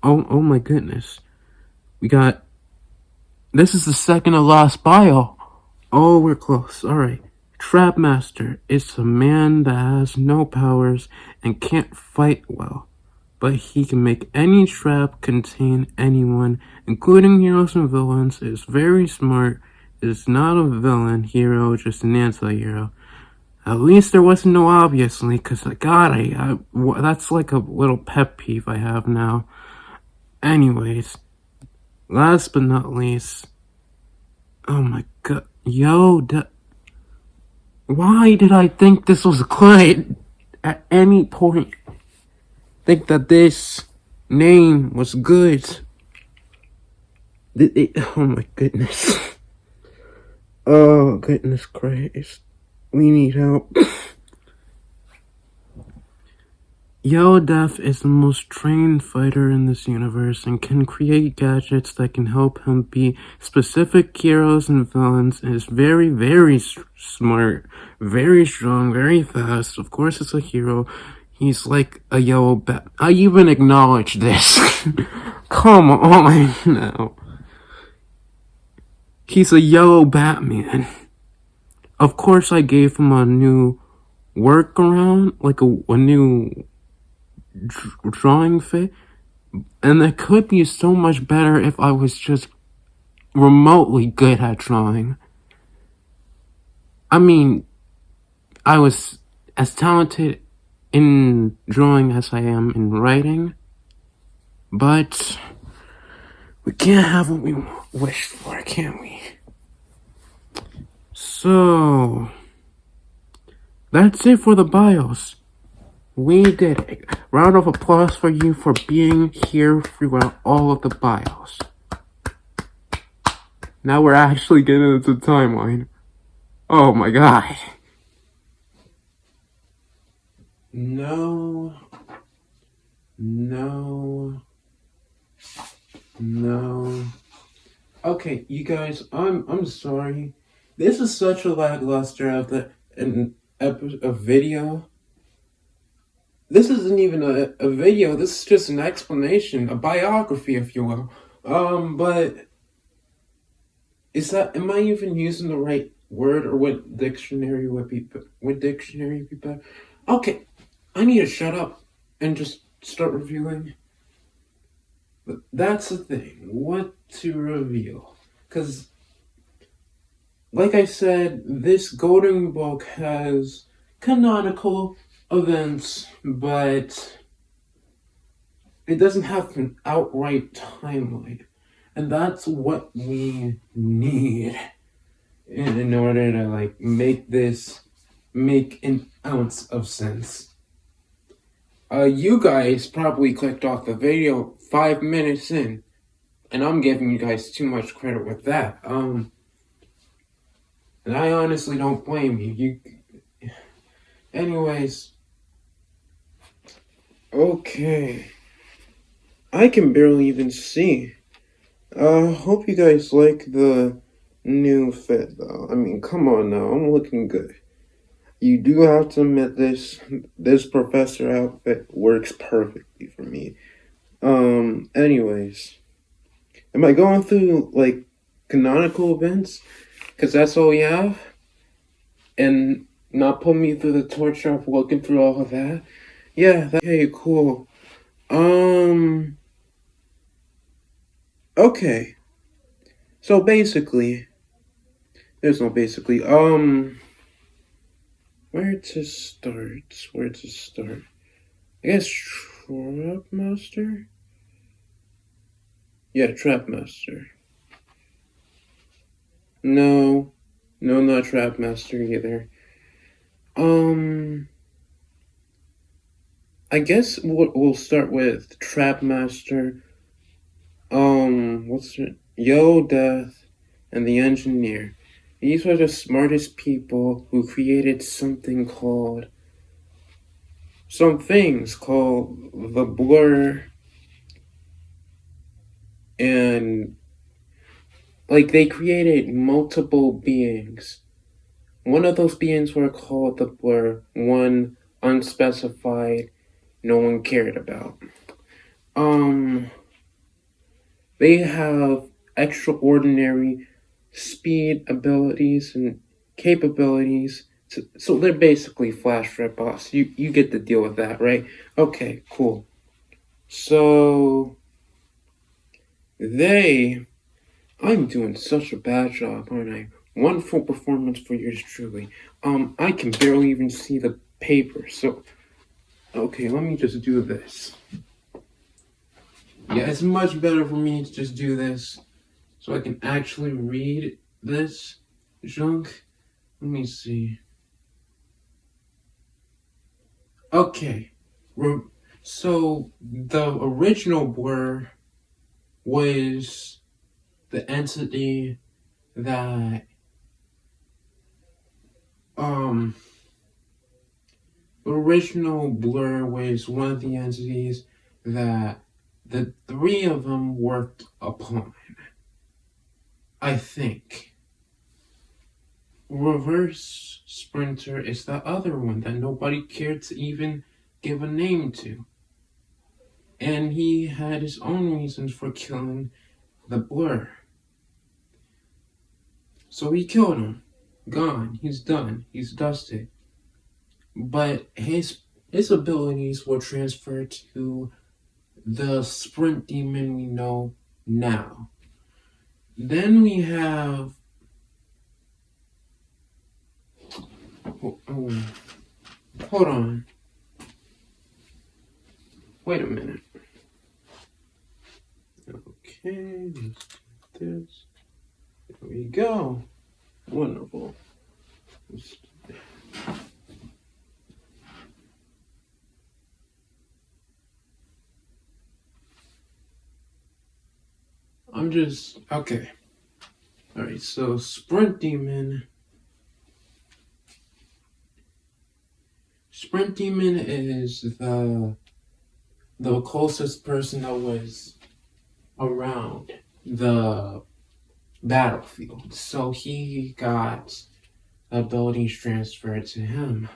Oh my goodness. This is the second to last bio. Oh, we're close. Alright. Trap Master is a man that has no powers and can't fight well, but he can make any trap contain anyone, including heroes and villains. Is very smart. Is not a villain hero, just an anti-hero. At least there wasn't no obviously, because God, that's like a little pet peeve I have now. Anyways, last but not least, oh my god, why did I think this was good at any point? Think that this name was good. Oh my goodness. Oh goodness Christ. We need help. Def is the most trained fighter in this universe and can create gadgets that can help him beat specific heroes and villains, and is very, very smart, very strong, very fast. Of course, it's a hero. He's like a yellow bat. I even acknowledge this. Come on now. He's a yellow Batman. Of course, I gave him a new workaround, like a new drawing fit, and it could be so much better if I was just remotely good at drawing. I mean, I was as talented in drawing as I am in writing, but we can't have what we wish for, can we? So that's it for the bios. We did it. Round of applause for you for being here throughout all of the bios. Now we're actually getting into the timeline. Oh my god. No. Okay, you guys, I'm sorry. This is such a lackluster of a video. This isn't even a video. This is just an explanation, a biography, if you will. But am I even using the right word, or what dictionary would be? What dictionary would be better? Okay, I need to shut up and just start reviewing. But that's the thing. What to reveal? Because, like I said, this golden book has canonical events, but it doesn't have an outright timeline. And that's what we need in order to like make an ounce of sense. You guys probably clicked off the video 5 minutes in, and I'm giving you guys too much credit with that. And I honestly don't blame you. Anyways, okay. I can barely even see. Hope you guys like the new fit, though. I mean, come on now, I'm looking good. You do have to admit this professor outfit works perfectly for me. Anyways, am I going through like canonical events? Cause that's all we have, and not put me through the torture of looking through all of that. Yeah, okay, cool. Okay. So basically, there's no basically. Where to start? Where to start? I guess Trap Master? Yeah, Trap Master. No, not Trap Master either. I guess we'll start with Trap Master. What's it? Yo Death and the Engineer. These were the smartest people who created some things called the Blur, and like they created multiple beings. One of those beings were called the Blur, one unspecified, no one cared about. They have extraordinary speed abilities and capabilities. So they're basically Flash ripoffs. You get the deal with that, right? Okay, cool. So I'm doing such a bad job, aren't I? Wonderful performance for yours truly. I can barely even see the paper, so okay, let me just do this. Yeah, it's much better for me to just do this so I can actually read this junk. Let me see. Okay. So the original Blur was the entity that the original Blur was one of the entities that the three of them worked upon. I think. Reverse Sprinter is the other one that nobody cared to even give a name to. And he had his own reasons for killing the Blur. So he killed him. Gone. He's done. He's dusted. But his abilities were transferred to the Sprint Demon we know now. Then we have... Oh, hold on. Wait a minute. Okay, let's do this. There we go. Wonderful. Okay. Alright, so Sprint Demon. Sprint Demon is the closest person that was around the battlefield. So he got abilities transferred to him.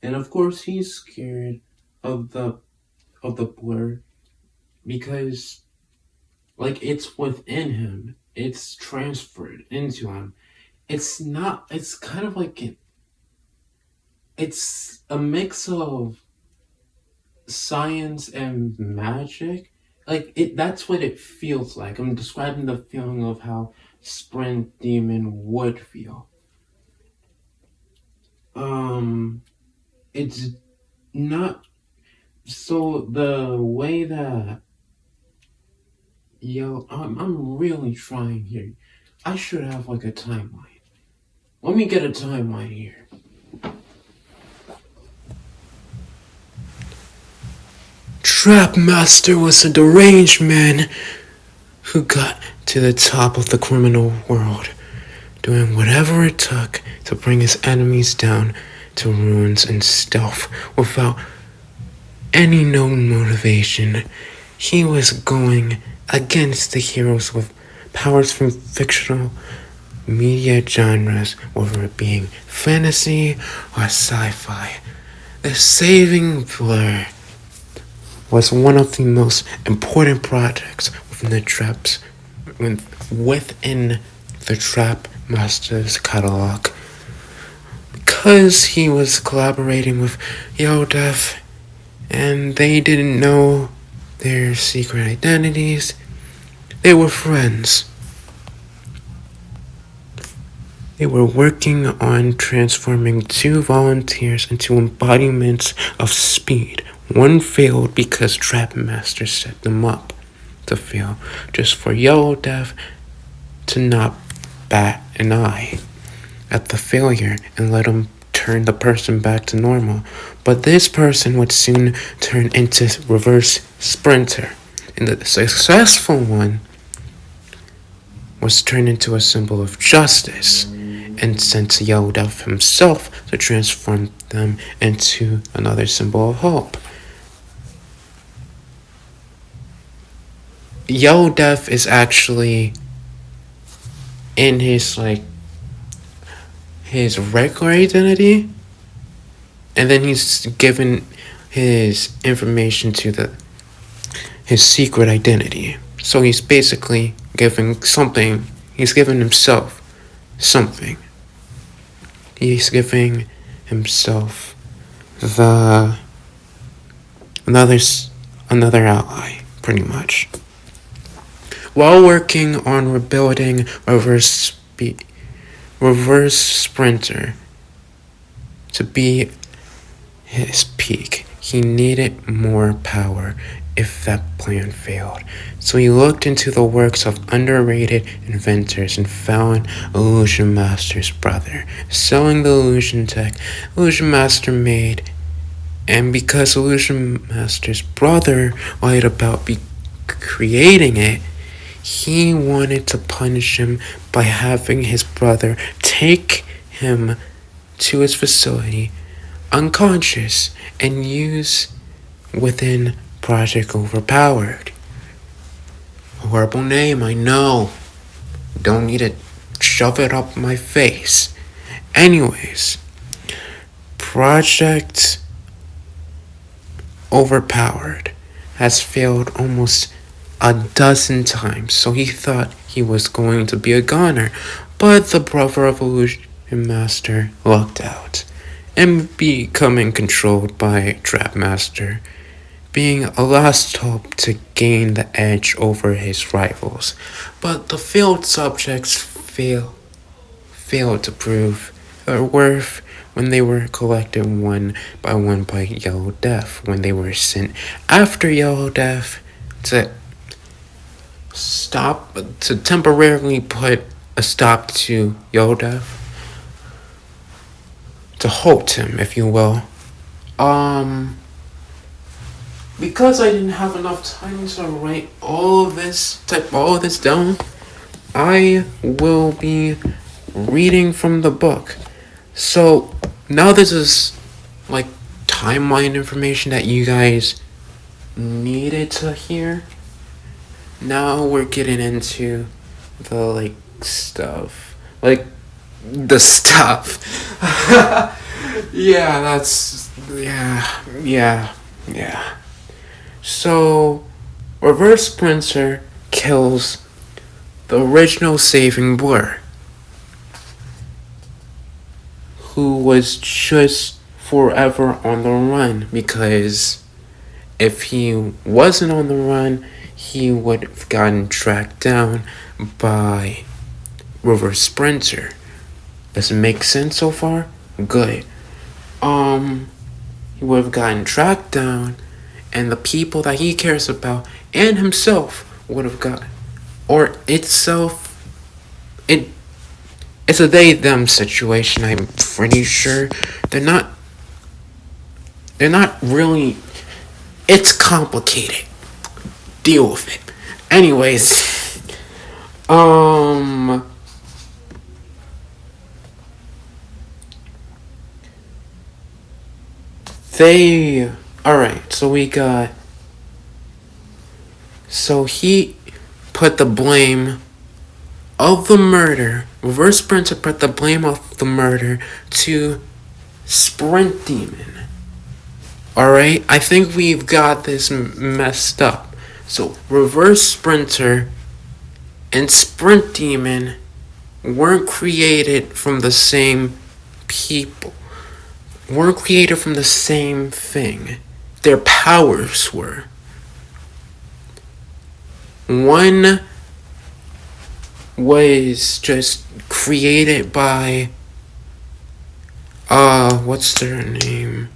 And of course he's scared of the blur because like it's within him. It's transferred into him. It's kind of like it's a mix of science and magic. Like that's what it feels like. I'm describing the feeling of how Sprint Demon would feel. It's not so the way that I'm really trying here. I should have like a timeline. Let me get a timeline here. Trapmaster was a deranged man who got to the top of the criminal world, doing whatever it took to bring his enemies down to ruins and stealth without any known motivation. He was going against the heroes with powers from fictional media genres, whether it being fantasy or sci-fi. The Saving Blur was one of the most important projects within the Trap Master's catalog. Because he was collaborating with Yellow Death and they didn't know their secret identities, they were friends. They were working on transforming two volunteers into embodiments of speed. One failed because Trapmaster set them up to fail, just for Yellow Death to not bat an eye at the failure and let him turn the person back to normal. But this person would soon turn into Reverse Sprinter, and the successful one was turned into a symbol of justice and sent to Yellow Death himself to transform them into another symbol of hope. Yellow Death is actually in his regular identity, and then he's given his information to his secret identity. So he's basically giving something. He's giving himself something. He's giving himself another ally, pretty much. While working on rebuilding Reverse Sprinter to be his peak, he needed more power if that plan failed. So he looked into the works of underrated inventors and found Illusion Master's brother, selling the illusion tech Illusion Master made. And because Illusion Master's brother lied about creating it, he wanted to punish him by having his brother take him to his facility unconscious and use within Project Overpowered. A horrible name, I know. Don't need to shove it up my face. Anyways, Project Overpowered has failed almost a dozen times, so he thought he was going to be a goner, but the brother of Illusion Master lucked out and becoming controlled by Trapmaster, being a last hope to gain the edge over his rivals. But the failed subjects failed to prove their worth when they were collected one by Yellow Death, when they were sent after Yellow Death to temporarily put a stop to Yellow Death, to halt him, if you will. Because I didn't have enough time to write all of this down, I will be reading from the book. So now this is timeline information that you guys needed to hear. Now we're getting into the stuff. The stuff. Yeah. So, Reverse Sprinter kills the original Saving Blur, who was just forever on the run, because if he wasn't on the run, he would have gotten tracked down by Reverse Sprinter. Does it make sense so far? Good. He would have gotten tracked down, and the people that he cares about and himself would have got, or it's a they-them situation. I'm pretty sure they're not really. It's complicated. Deal with it. Anyways, alright, so he put the blame of the murder, Reverse Sprinter put the blame of the murder to Sprint Demon. Alright, I think we've got this messed up. So, Reverse Sprinter and Sprint Demon weren't created from the same people. Weren't created from the same thing. Their powers were. One was just created by what's their name?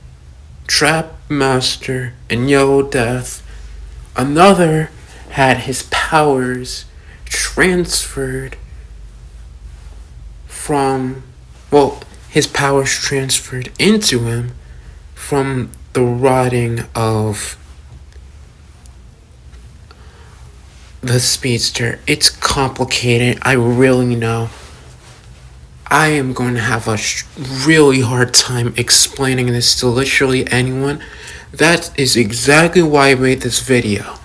Trap Master and Yellow Death. Another had his powers transferred into him from the rotting of the Speedster. It's complicated, I really know. I am going to have a really hard time explaining this to literally anyone. That is exactly why I made this video.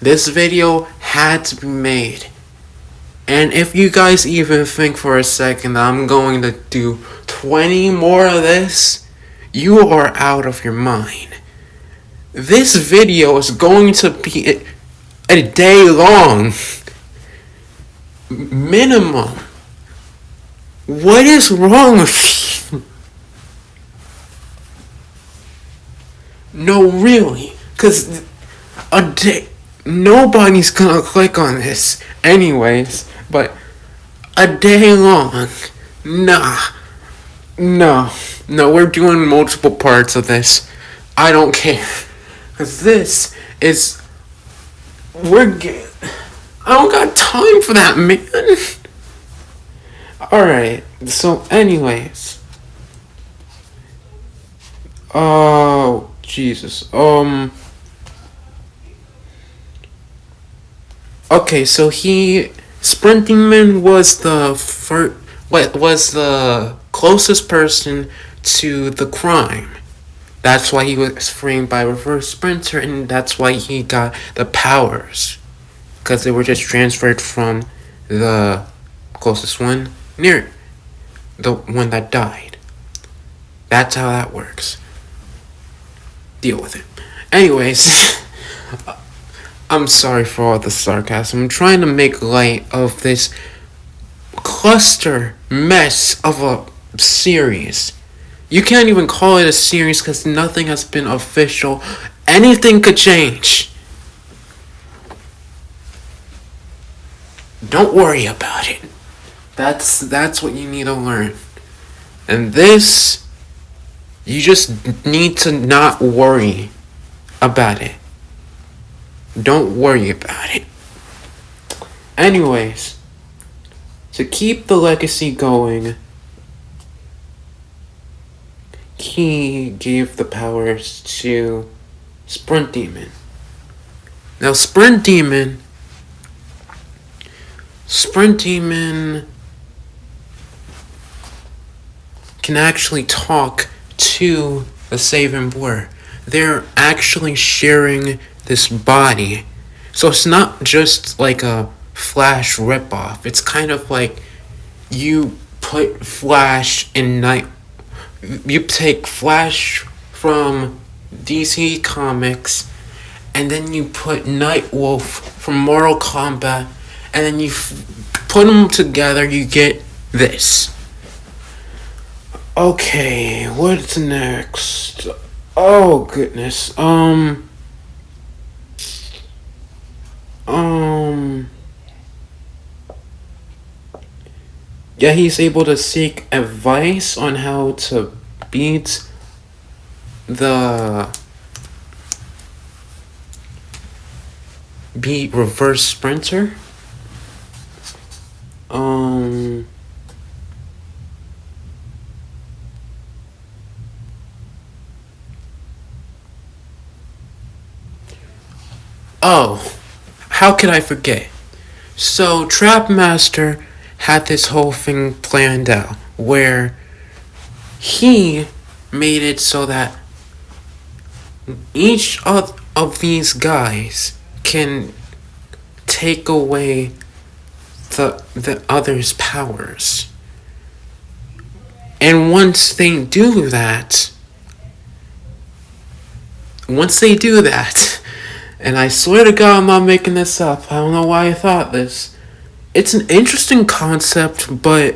This video had to be made. And if you guys even think for a second that I'm going to do 20 more of this, you are out of your mind. This video is going to be a day long. Minimum. What is wrong with you? No, really. Because a day... Nobody's gonna click on this anyways. But a day long. Nah. No, we're doing multiple parts of this. I don't care. Because this is... I don't got time for that, man. Alright, so anyways. Oh, Jesus. Okay, so Sprinting Man was the closest person to the crime. That's why he was framed by Reverse Sprinter, and that's why he got the powers. Because they were just transferred from the closest one near the one that died. That's how that works. Deal with it. Anyways, I'm sorry for all the sarcasm. I'm trying to make light of this cluster mess of a series. You can't even call it a series because nothing has been official. Anything could change. Don't worry about it. That's what you need to learn. And this, you just need to not worry about it. Don't worry about it. Anyways, to keep the legacy going, he gave the powers to Sprint Demon. Now, Sprint Demon can actually talk to the saving word. They're actually sharing this body. So it's not just like a Flash ripoff. It's kind of like you put Flash in Night. You take Flash from DC Comics, and then you put Nightwolf from Mortal Kombat, and then you put them together, you get this. Okay, what's next? Oh goodness. Yeah, he's able to seek advice on how to beat reverse sprinter. Oh, how could I forget? So Trapmaster had this whole thing planned out where he made it so that each of these guys can take away the other's powers. And once they do that, and I swear to God I'm not making this up, I don't know why I thought this. It's an interesting concept, but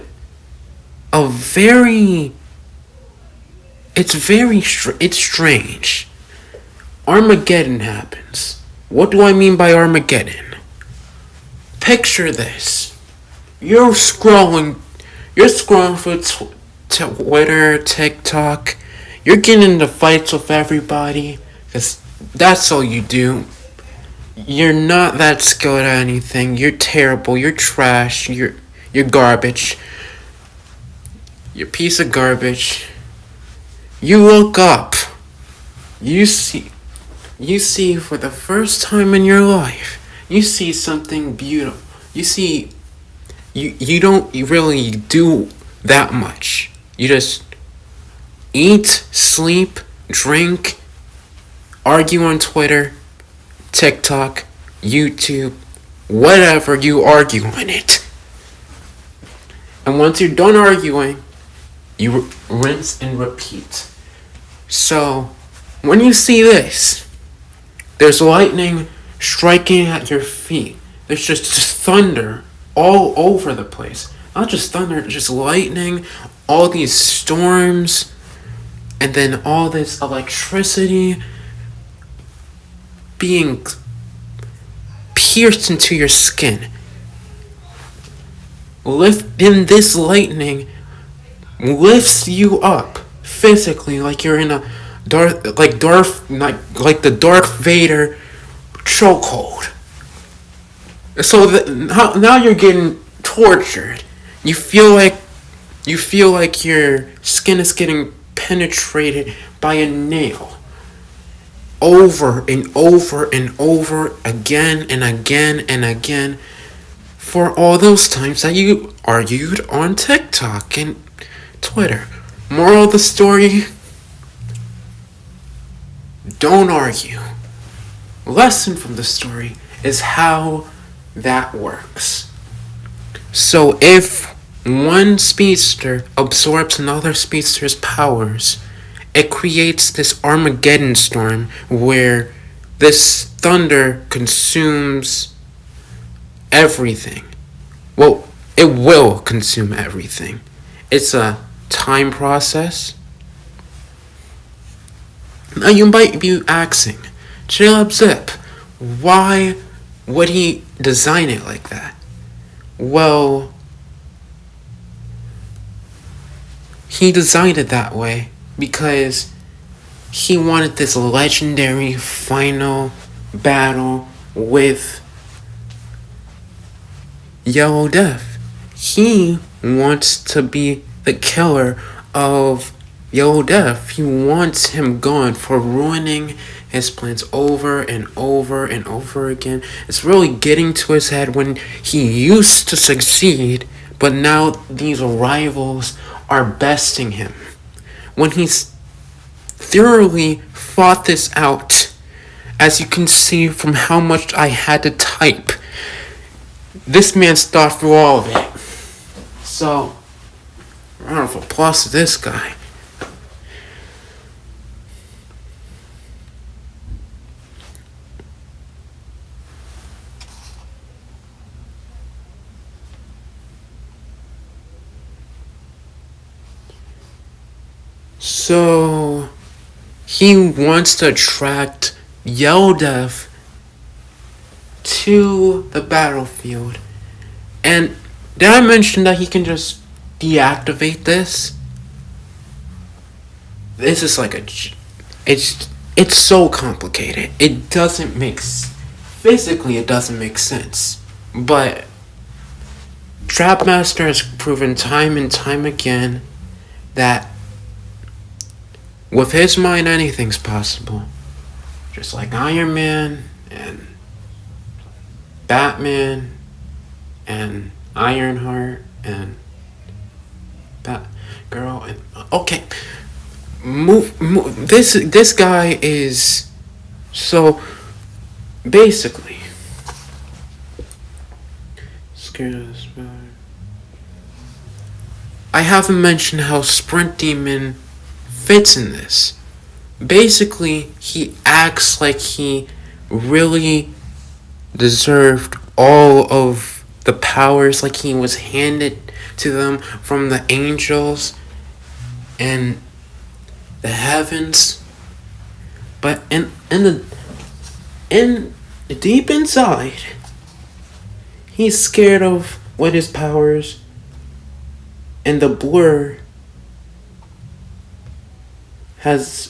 it's strange. Armageddon happens. What do I mean by Armageddon? Picture this. You're scrolling through Twitter, TikTok. You're getting into fights with everybody, because that's all you do. You're not that skilled at anything. You're terrible. You're trash. You're garbage. You're a piece of garbage. You look up. You see for the first time in your life, you see something beautiful. You see, you don't really do that much. You just eat, sleep, drink, argue on Twitter, TikTok, YouTube, whatever, you argue on it. And once you're done arguing, you rinse and repeat. So, when you see this, there's lightning striking at your feet. There's just thunder all over the place. Not just thunder, just lightning, all these storms, and then all this electricity being pierced into your skin. This lightning lifts you up physically, like you're in a like the Darth Vader chokehold. So now you're getting tortured. You feel like your skin is getting penetrated by a nail. Over and over and over again and again and again, for all those times that you argued on TikTok and Twitter. Moral of the story: don't argue. Lesson from the story is how that works. So if one speedster absorbs another speedster's powers, it creates this Armageddon storm where this thunder consumes everything. Well, it will consume everything. It's a time process. Now you might be asking, Jaleb Zip, why would he design it like that? Well, he designed it that way because he wanted this legendary final battle with Yellow Death. He wants to be the killer of Yellow Death. He wants him gone for ruining his plans over and over and over again. It's really getting to his head when he used to succeed, but now these rivals are besting him. When he's thoroughly thought this out, as you can see from how much I had to type. This man's thought through all of it. So, round of applause to this guy. So, he wants to attract Yellow Death to the battlefield. And did I mention that he can just deactivate this? This is like it's so complicated. It doesn't make physically it doesn't make sense. But Trapmaster has proven time and time again that with his mind anything's possible. Just like Iron Man and Batman and Ironheart and Batgirl and okay. Move. This guy is so basically scared of this guy. I haven't mentioned how Sprint Demon fits in this. Basically, he acts like he really deserved all of the powers, like he was handed to them from the angels and the heavens. But in deep inside, he's scared of what his powers and the blur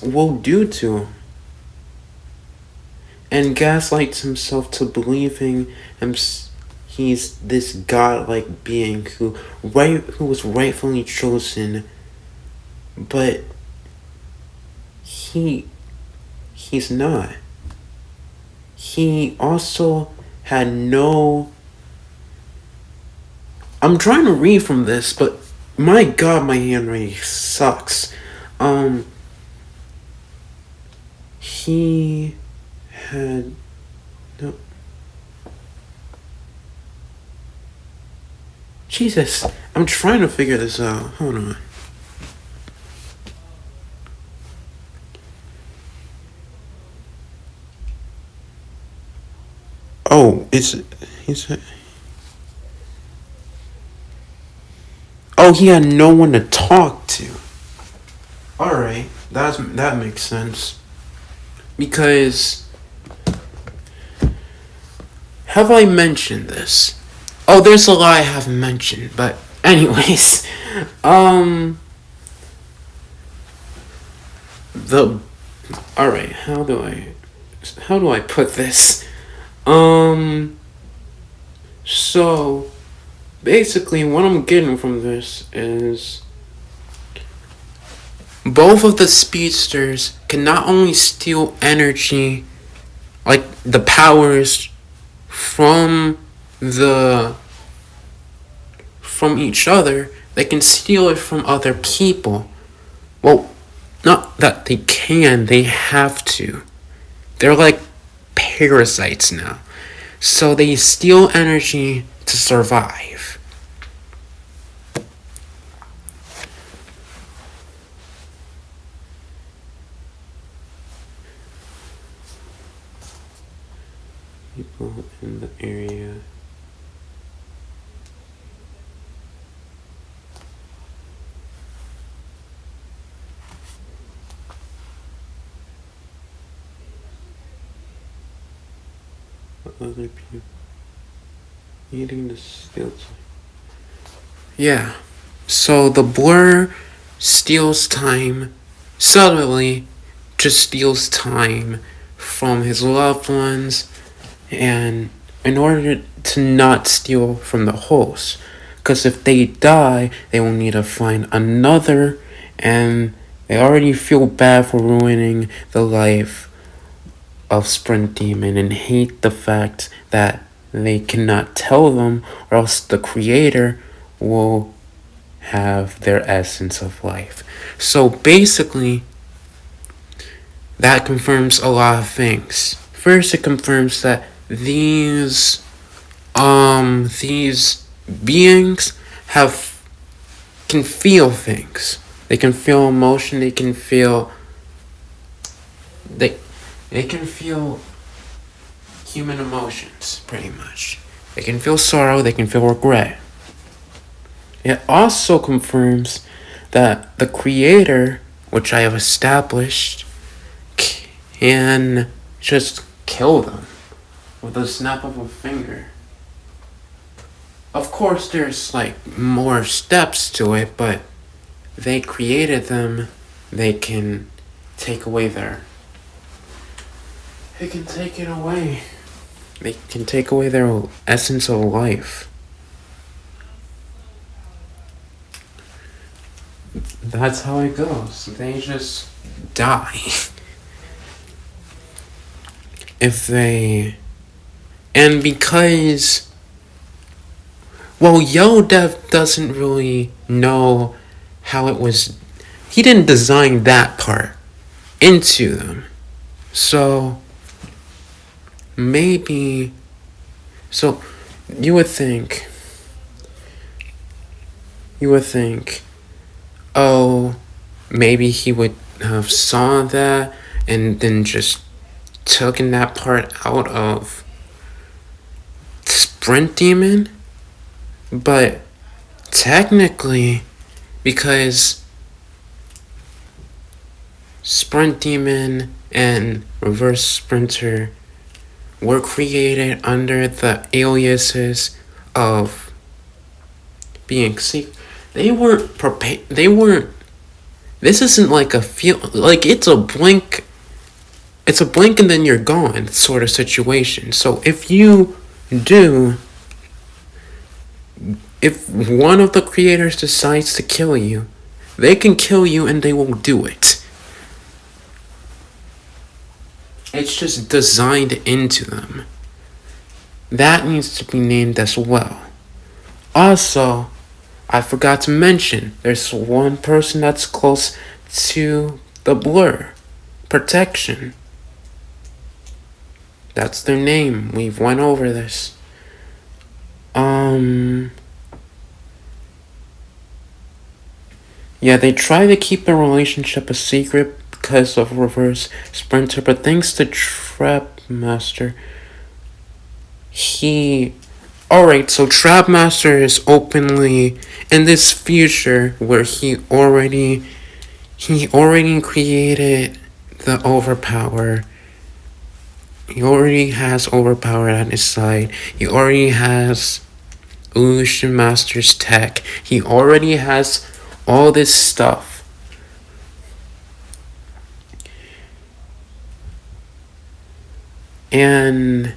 will do to him, and gaslights himself to believing he's this godlike being who was rightfully chosen, but he's not. He also had no. I'm trying to read from this, but my God, my handwriting sucks. He had no. Jesus, I'm trying to figure this out. Hold on. Oh, oh, he had no one to talk to. Alright, that makes sense. Because have I mentioned this? Oh, there's a lot I haven't mentioned, but anyways, alright, how do I put this? So basically what I'm getting from this is both of the speedsters can not only steal energy, like the powers from each other, they can steal it from other people. Well, not that they can, they have to. They're like parasites now. So they steal energy to survive. People in the area. Other people eating the steal time. Yeah. So the blur steals time subtly, just steals time from his loved ones, and in order to not steal from the host, because if they die, they will need to find another, and they already feel bad for ruining the life of Sprint Demon and hate the fact that they cannot tell them, or else the creator will have their essence of life. So basically, that confirms a lot of things. First, it confirms that these beings can feel things. They can feel emotion. They can feel human emotions, pretty much. They can feel sorrow. They can feel regret. It also confirms that the creator, which I have established, can just kill them with a snap of a finger. Of course, there's more steps to it, but they created them. They can take away They can take it away. They can take away their essence of life. That's how it goes. They just die. And because, Yo Dev doesn't really know how it was. He didn't design that part into them. So, maybe. So, you would think, oh, maybe he would have saw that and then just taken that part out of Sprint Demon. But technically, because Sprint Demon and Reverse Sprinter were created under the aliases of being secret. They weren't prepared. This isn't like a it's a blink. It's a blink and then you're gone sort of situation. So if one of the creators decides to kill you, they can kill you and they will do it. It's just designed into them. That needs to be named as well. Also, I forgot to mention, there's one person that's close to the blur. Protection. That's their name. We've went over this. Yeah, they try to keep the relationship a secret because of Reverse Sprinter, but thanks to Trapmaster, Alright, so Trapmaster is openly in this future where he already created the overpower. He already has overpower at his side. He already has Illusion Master's tech. He already has all this stuff. And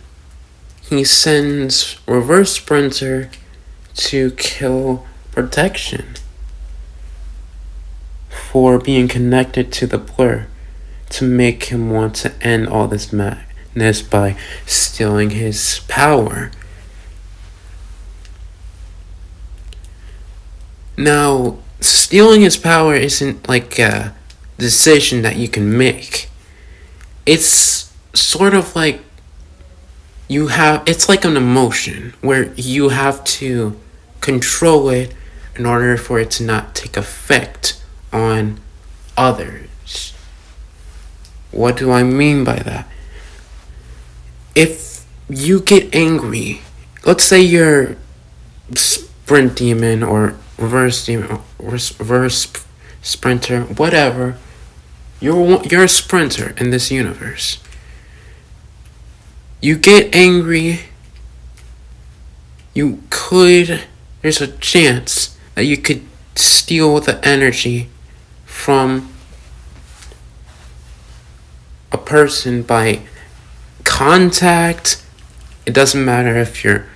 he sends Reverse Sprinter to kill Protection for being connected to the blur, to make him want to end all this madness by stealing his power. Now, stealing his power isn't like a decision that you can make. It's sort of like it's like an emotion where you have to control it in order for it to not take effect on others. What do I mean by that? If you get angry, let's say you're Sprint Demon or Reverse Demon, Reverse Sprinter, whatever. You're a sprinter in this universe. You get angry. There's a chance that you could steal the energy from a person by contact. It doesn't matter if you're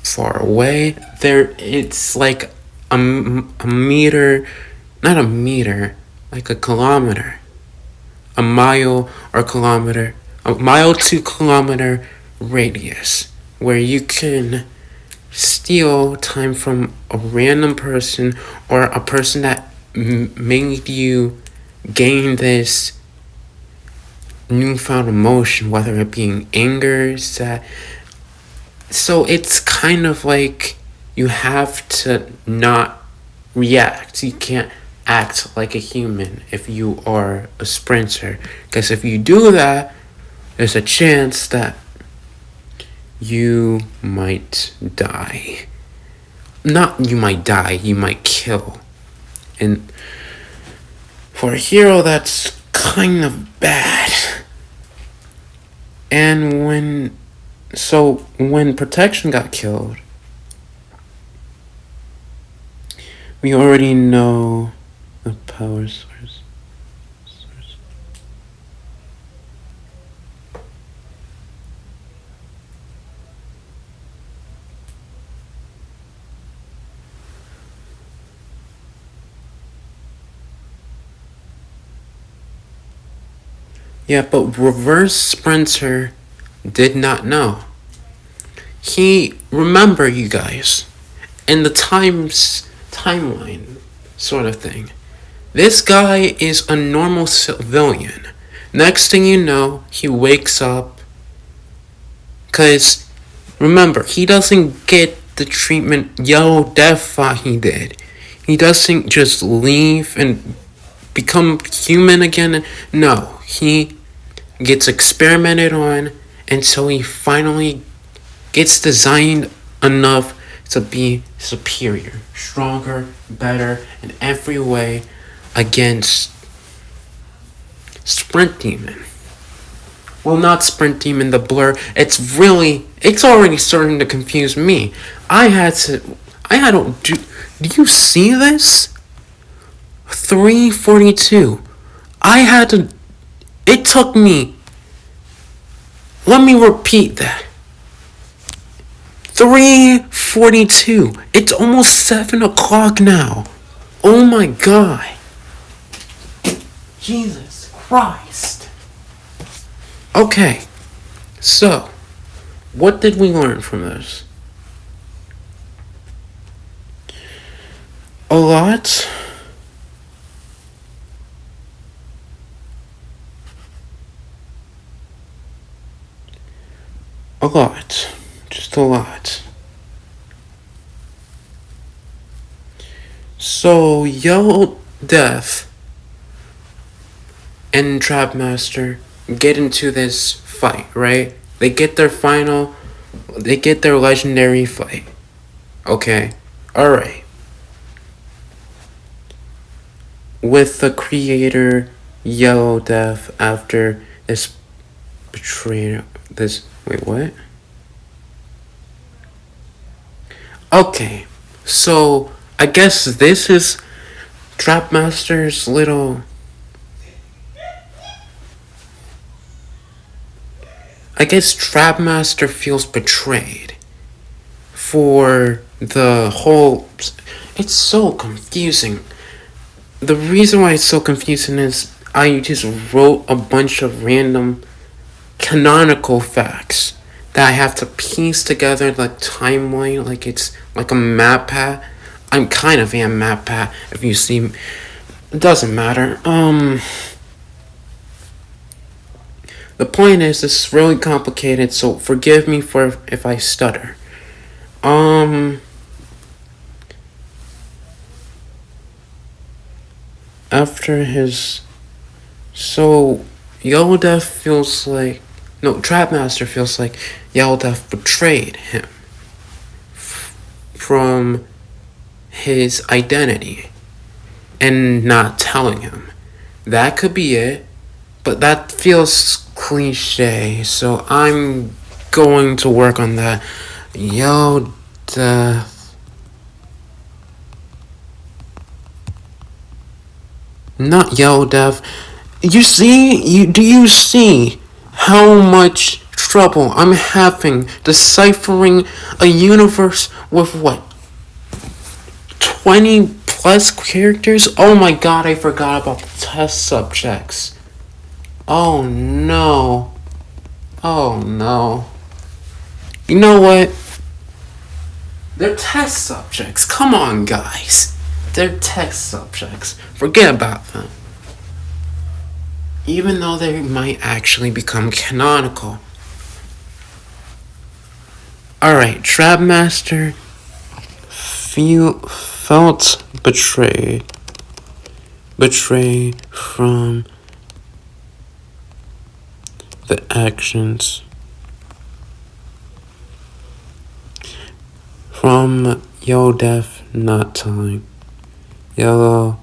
far away. It's like a meter, not a meter, like a kilometer, a mile or kilometer, a mile to kilometer radius where you can steal time from a random person or a person that made you gain this newfound emotion, whether it being anger, sad. So it's kind of like you have to not react. You can't act like a human if you are a sprinter. Because if you do that, there's a chance that you might die. Not you might die, you might kill. And for a hero, that's kind of bad. And when Protection got killed, we already know the power source. Yeah, but Reverse Sprinter did not know. Remember, you guys, in the timeline sort of thing, this guy is a normal civilian. Next thing you know, he wakes up. Because, remember, he doesn't get the treatment Yellow Death thought he did. He doesn't just leave and become human again. No, he gets experimented on until he finally gets designed enough to be superior, stronger, better in every way against Sprint Demon. Well, not Sprint Demon, the Blur. It's already starting to confuse me. Do you see this? 342. It took me, let me repeat that. 3:42. It's almost 7 o'clock now. Oh my god. Jesus Christ. Okay, so, what did we learn from this? A lot. A lot. Just a lot. So, Yellow Death and Trapmaster get into this fight, right? They get their legendary fight. Okay, alright. With the creator, Yellow Death, after this betrayal, wait, what? Okay, so, I guess this is Trapmaster's little... I guess Trapmaster feels betrayed for the whole... It's so confusing. The reason why it's so confusing is I just wrote a bunch of random canonical facts that I have to piece together like timeline, like it's like a map pad. I'm kind of a map pad, if you see. It doesn't matter. The point is, this is really complicated, so forgive me for if I stutter. After his... So, Yellow Death feels like... No, Trapmaster feels like Yellow Death betrayed him from his identity and not telling him. That could be it, but that feels cliche, so I'm going to work on that. Yellow Death. Not Yellow Death. Do you see how much trouble I'm having deciphering a universe with what? 20 plus characters? Oh my god, I forgot about the test subjects. Oh no. Oh no. You know what? They're test subjects. Come on, guys. They're test subjects. Forget about them. even though they might actually become canonical. Alright, Trapmaster felt betrayed from the actions from Yo Def not telling Yellow.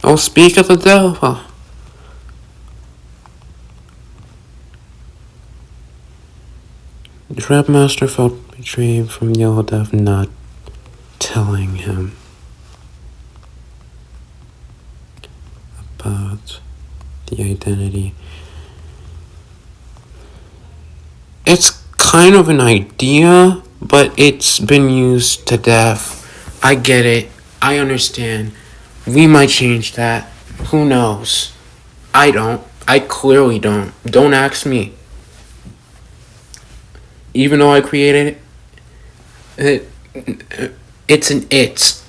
Oh, speak of the devil. The Trapmaster felt betrayed from Yellow Def not telling him about the identity. It's kind of an idea, but it's been used to death. I get it. I understand. We might change that. Who knows? I don't. I clearly don't. Don't ask me. Even though I created it, it's an it.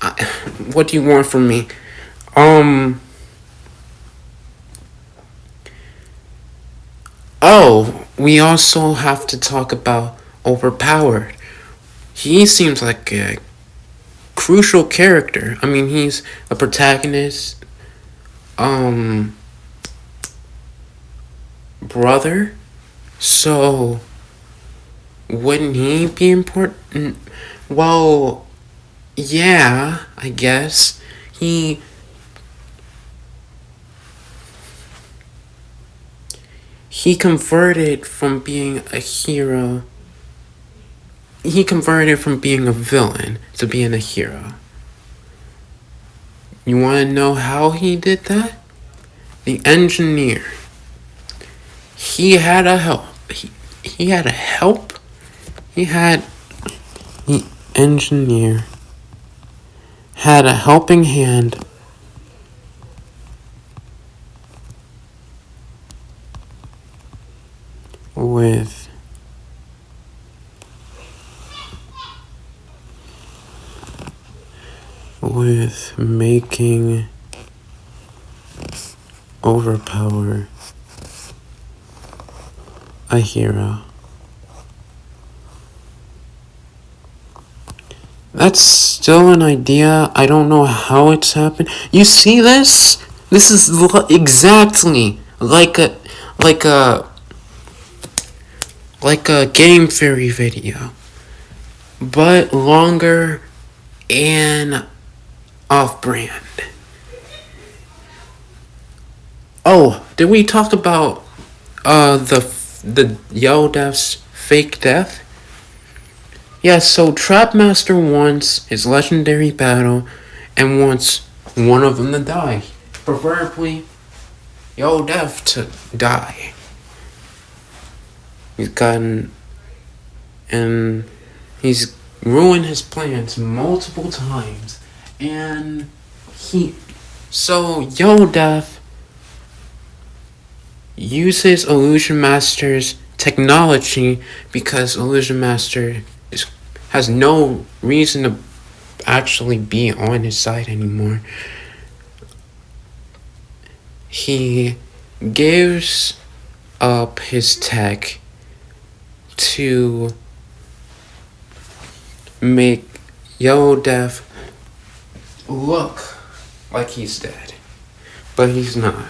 What do you want from me? Oh, we also have to talk about Overpowered. He seems like a crucial character. I mean, he's a protagonist, brother. So, wouldn't he be important? Well, yeah, I guess. He converted from being a hero. He converted from being a villain to being a hero. You want to know how he did that? The engineer. He had a help. He had a help. The engineer had a helping hand with making Overpower a hero. That's still an idea. I don't know how it's happened. You see this? This is exactly like a game theory video, but longer and off-brand. Oh, did we talk about the Yo Def's fake death? Yeah, so Trapmaster wants his legendary battle and wants one of them to die. Preferably Yo Def to die. He's ruined his plans multiple times. And Yo Def uses Illusion Master's technology because Illusion Master has no reason to actually be on his side anymore. He gives up his tech to make Yo Def look like he's dead, but he's not.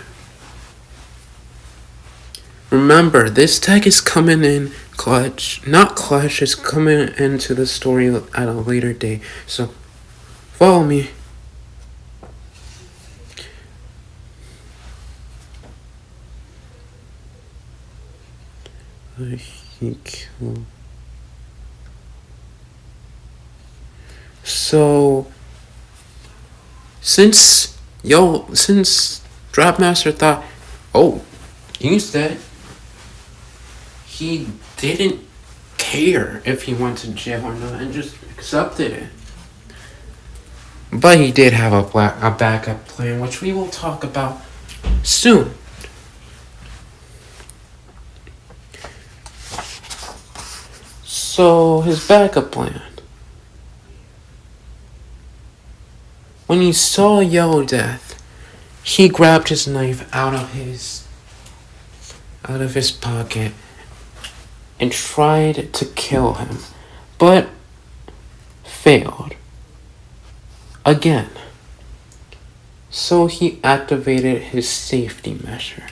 Remember, this tech is coming in clutch. Not clutch, it's coming into the story at a later date. So, follow me. So, since Trapmaster thought, oh, he's dead, he didn't care if he went to jail or not and just accepted it. But he did have a backup plan, which we will talk about soon. So, his backup plan. When he saw Yo Def, he grabbed his knife out of his out of his pocket and tried to kill him, but failed again. So he activated his safety measure.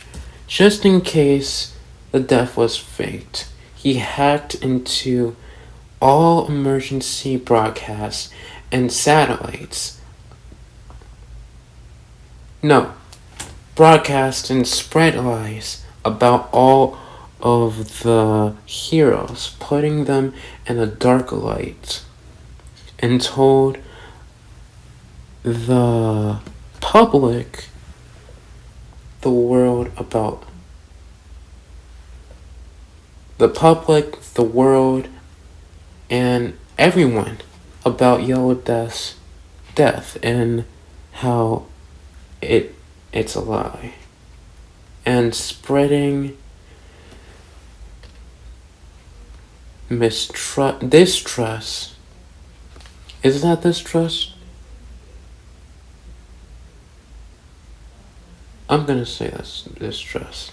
Just in case the death was faked, he hacked into all emergency broadcasts and satellites. No, broadcast and spread lies about all of the heroes, putting them in a dark light, and told the public, the world about the public, the world, and everyone about Yellow Death's death and how it's a lie, and spreading distrust. Is that distrust? I'm gonna say that's distrust.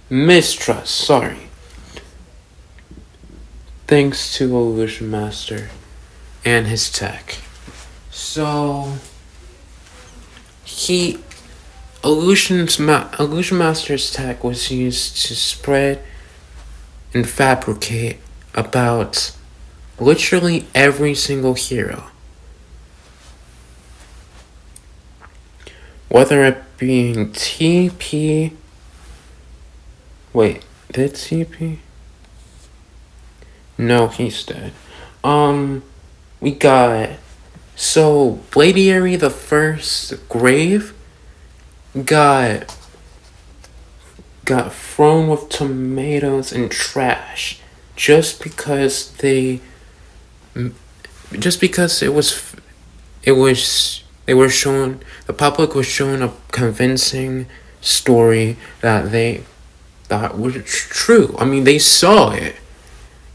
Mistrust, sorry. Thanks to Illusion Master and his tech. So Illusion Master's tech was used to spread and fabricate about literally every single hero. Whether it being TP. Wait, did TP? No, he's dead. We got. So, Bladiary the First Grave got thrown with tomatoes and trash just because they were shown, the public was shown a convincing story that they thought was true. I mean, they saw it.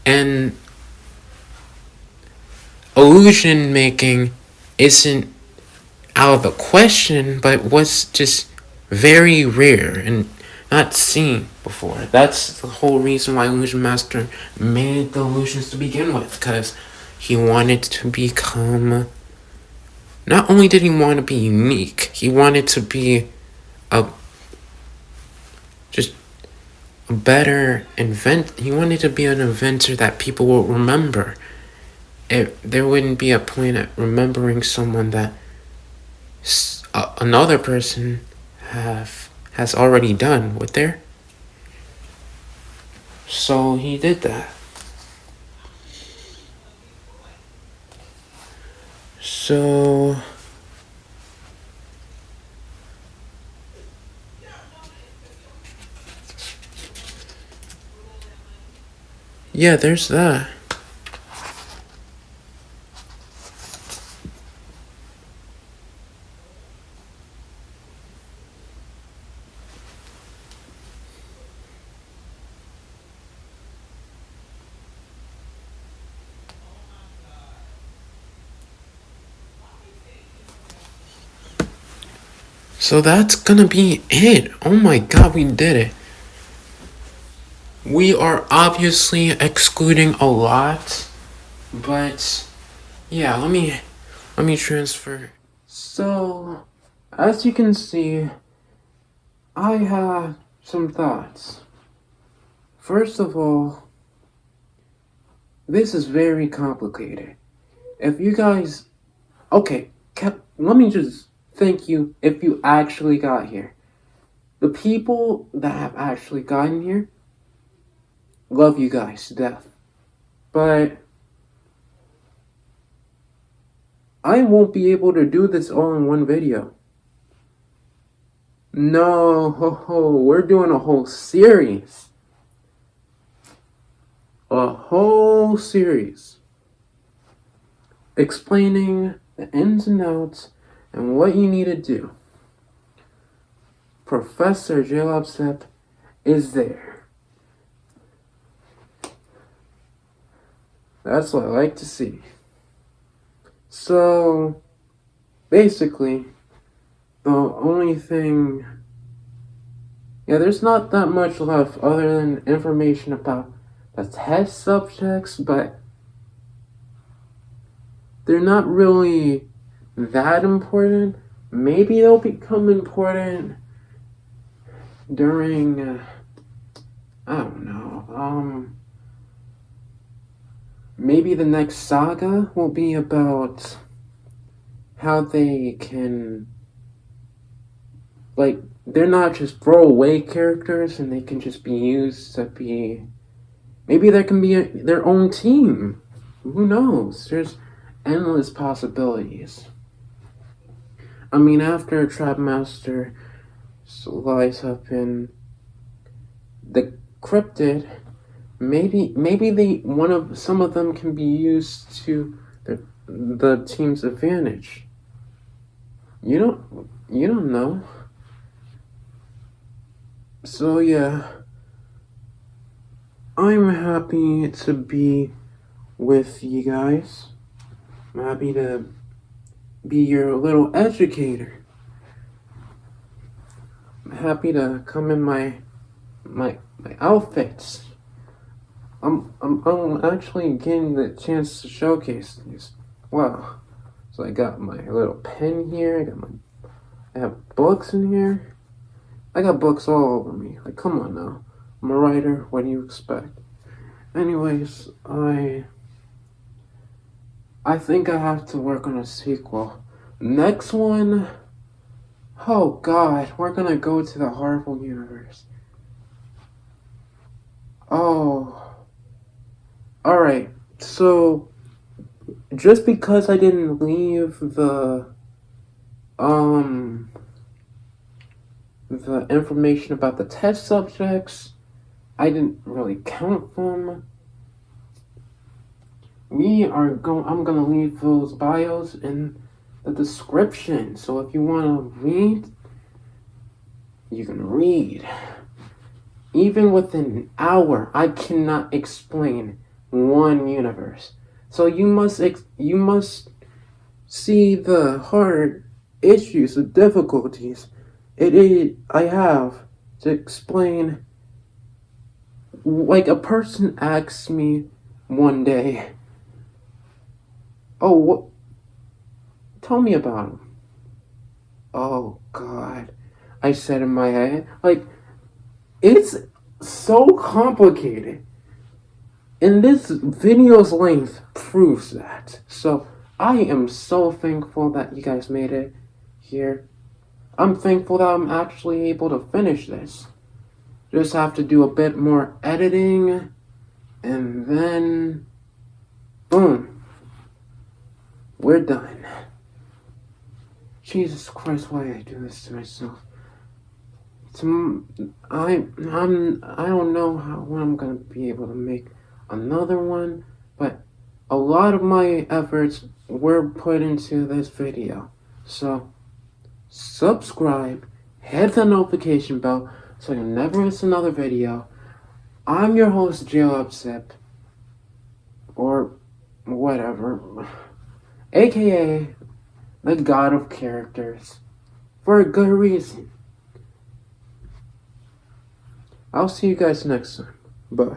And illusion making isn't out of the question, but was just very rare and not seen before. That's the whole reason why Illusion Master made the illusions to begin with, because he wanted to become. Not only did he want to be unique, he wanted to be a better he wanted to be an inventor that people will remember. There wouldn't be a point at remembering someone that another person has already done, would there? So he did that. So yeah, there's that. So that's gonna be it. Oh my god, we did it. We are obviously excluding a lot, but yeah, let me transfer. So, as you can see, I have some thoughts. First of all, this is very complicated. If you guys, okay, let me just thank you if you actually got here. The people that have actually gotten here, love you guys to death. But I won't be able to do this all in one video. No, we're doing a whole series. A whole series. Explaining the ins and outs and what you need to do. Professor Jalopsep is there. That's what I like to see. So, basically, the only thing Yeah, there's not that much left other than information about the test subjects, but they're not really that important. Maybe they'll become important during, I don't know, maybe the next saga will be about how they can, like, they're not just throwaway characters and they can just be used to be, maybe there can be their own team. Who knows? There's endless possibilities. I mean, after Trapmaster lies up in the cryptid, maybe some of them can be used to the team's advantage. You don't know. So yeah, I'm happy to be with you guys. I'm happy to be your little educator. I'm happy to come in my outfits. I'm actually getting the chance to showcase these. Wow. So I got my little pen here. I have books in here. I got books all over me. Like, come on now. I'm a writer. What do you expect? Anyways, I think I have to work on a sequel. Next one, oh god, we're gonna go to the Marvel universe. Oh, alright, so just because I didn't leave the information about the test subjects, I didn't really count them. I'm gonna leave those bios in the description. So if you wanna read, you can read. Even within an hour, I cannot explain one universe. So you must see the hard issues, the difficulties I have to explain. Like, a person asked me one day, "Oh, what? Tell me about him." Oh God, I said in my head, like, it's so complicated, and this video's length proves that. So I am so thankful that you guys made it here. I'm thankful that I'm actually able to finish this. Just have to do a bit more editing, and then boom, we're done. Jesus Christ, why I do this to myself? I don't know when I'm gonna be able to make another one, but a lot of my efforts were put into this video. So subscribe, hit the notification bell so you'll never miss another video. I'm your host, J-Upsip, or whatever, aka the God of Characters, for a good reason. I'll see you guys next time. Bye.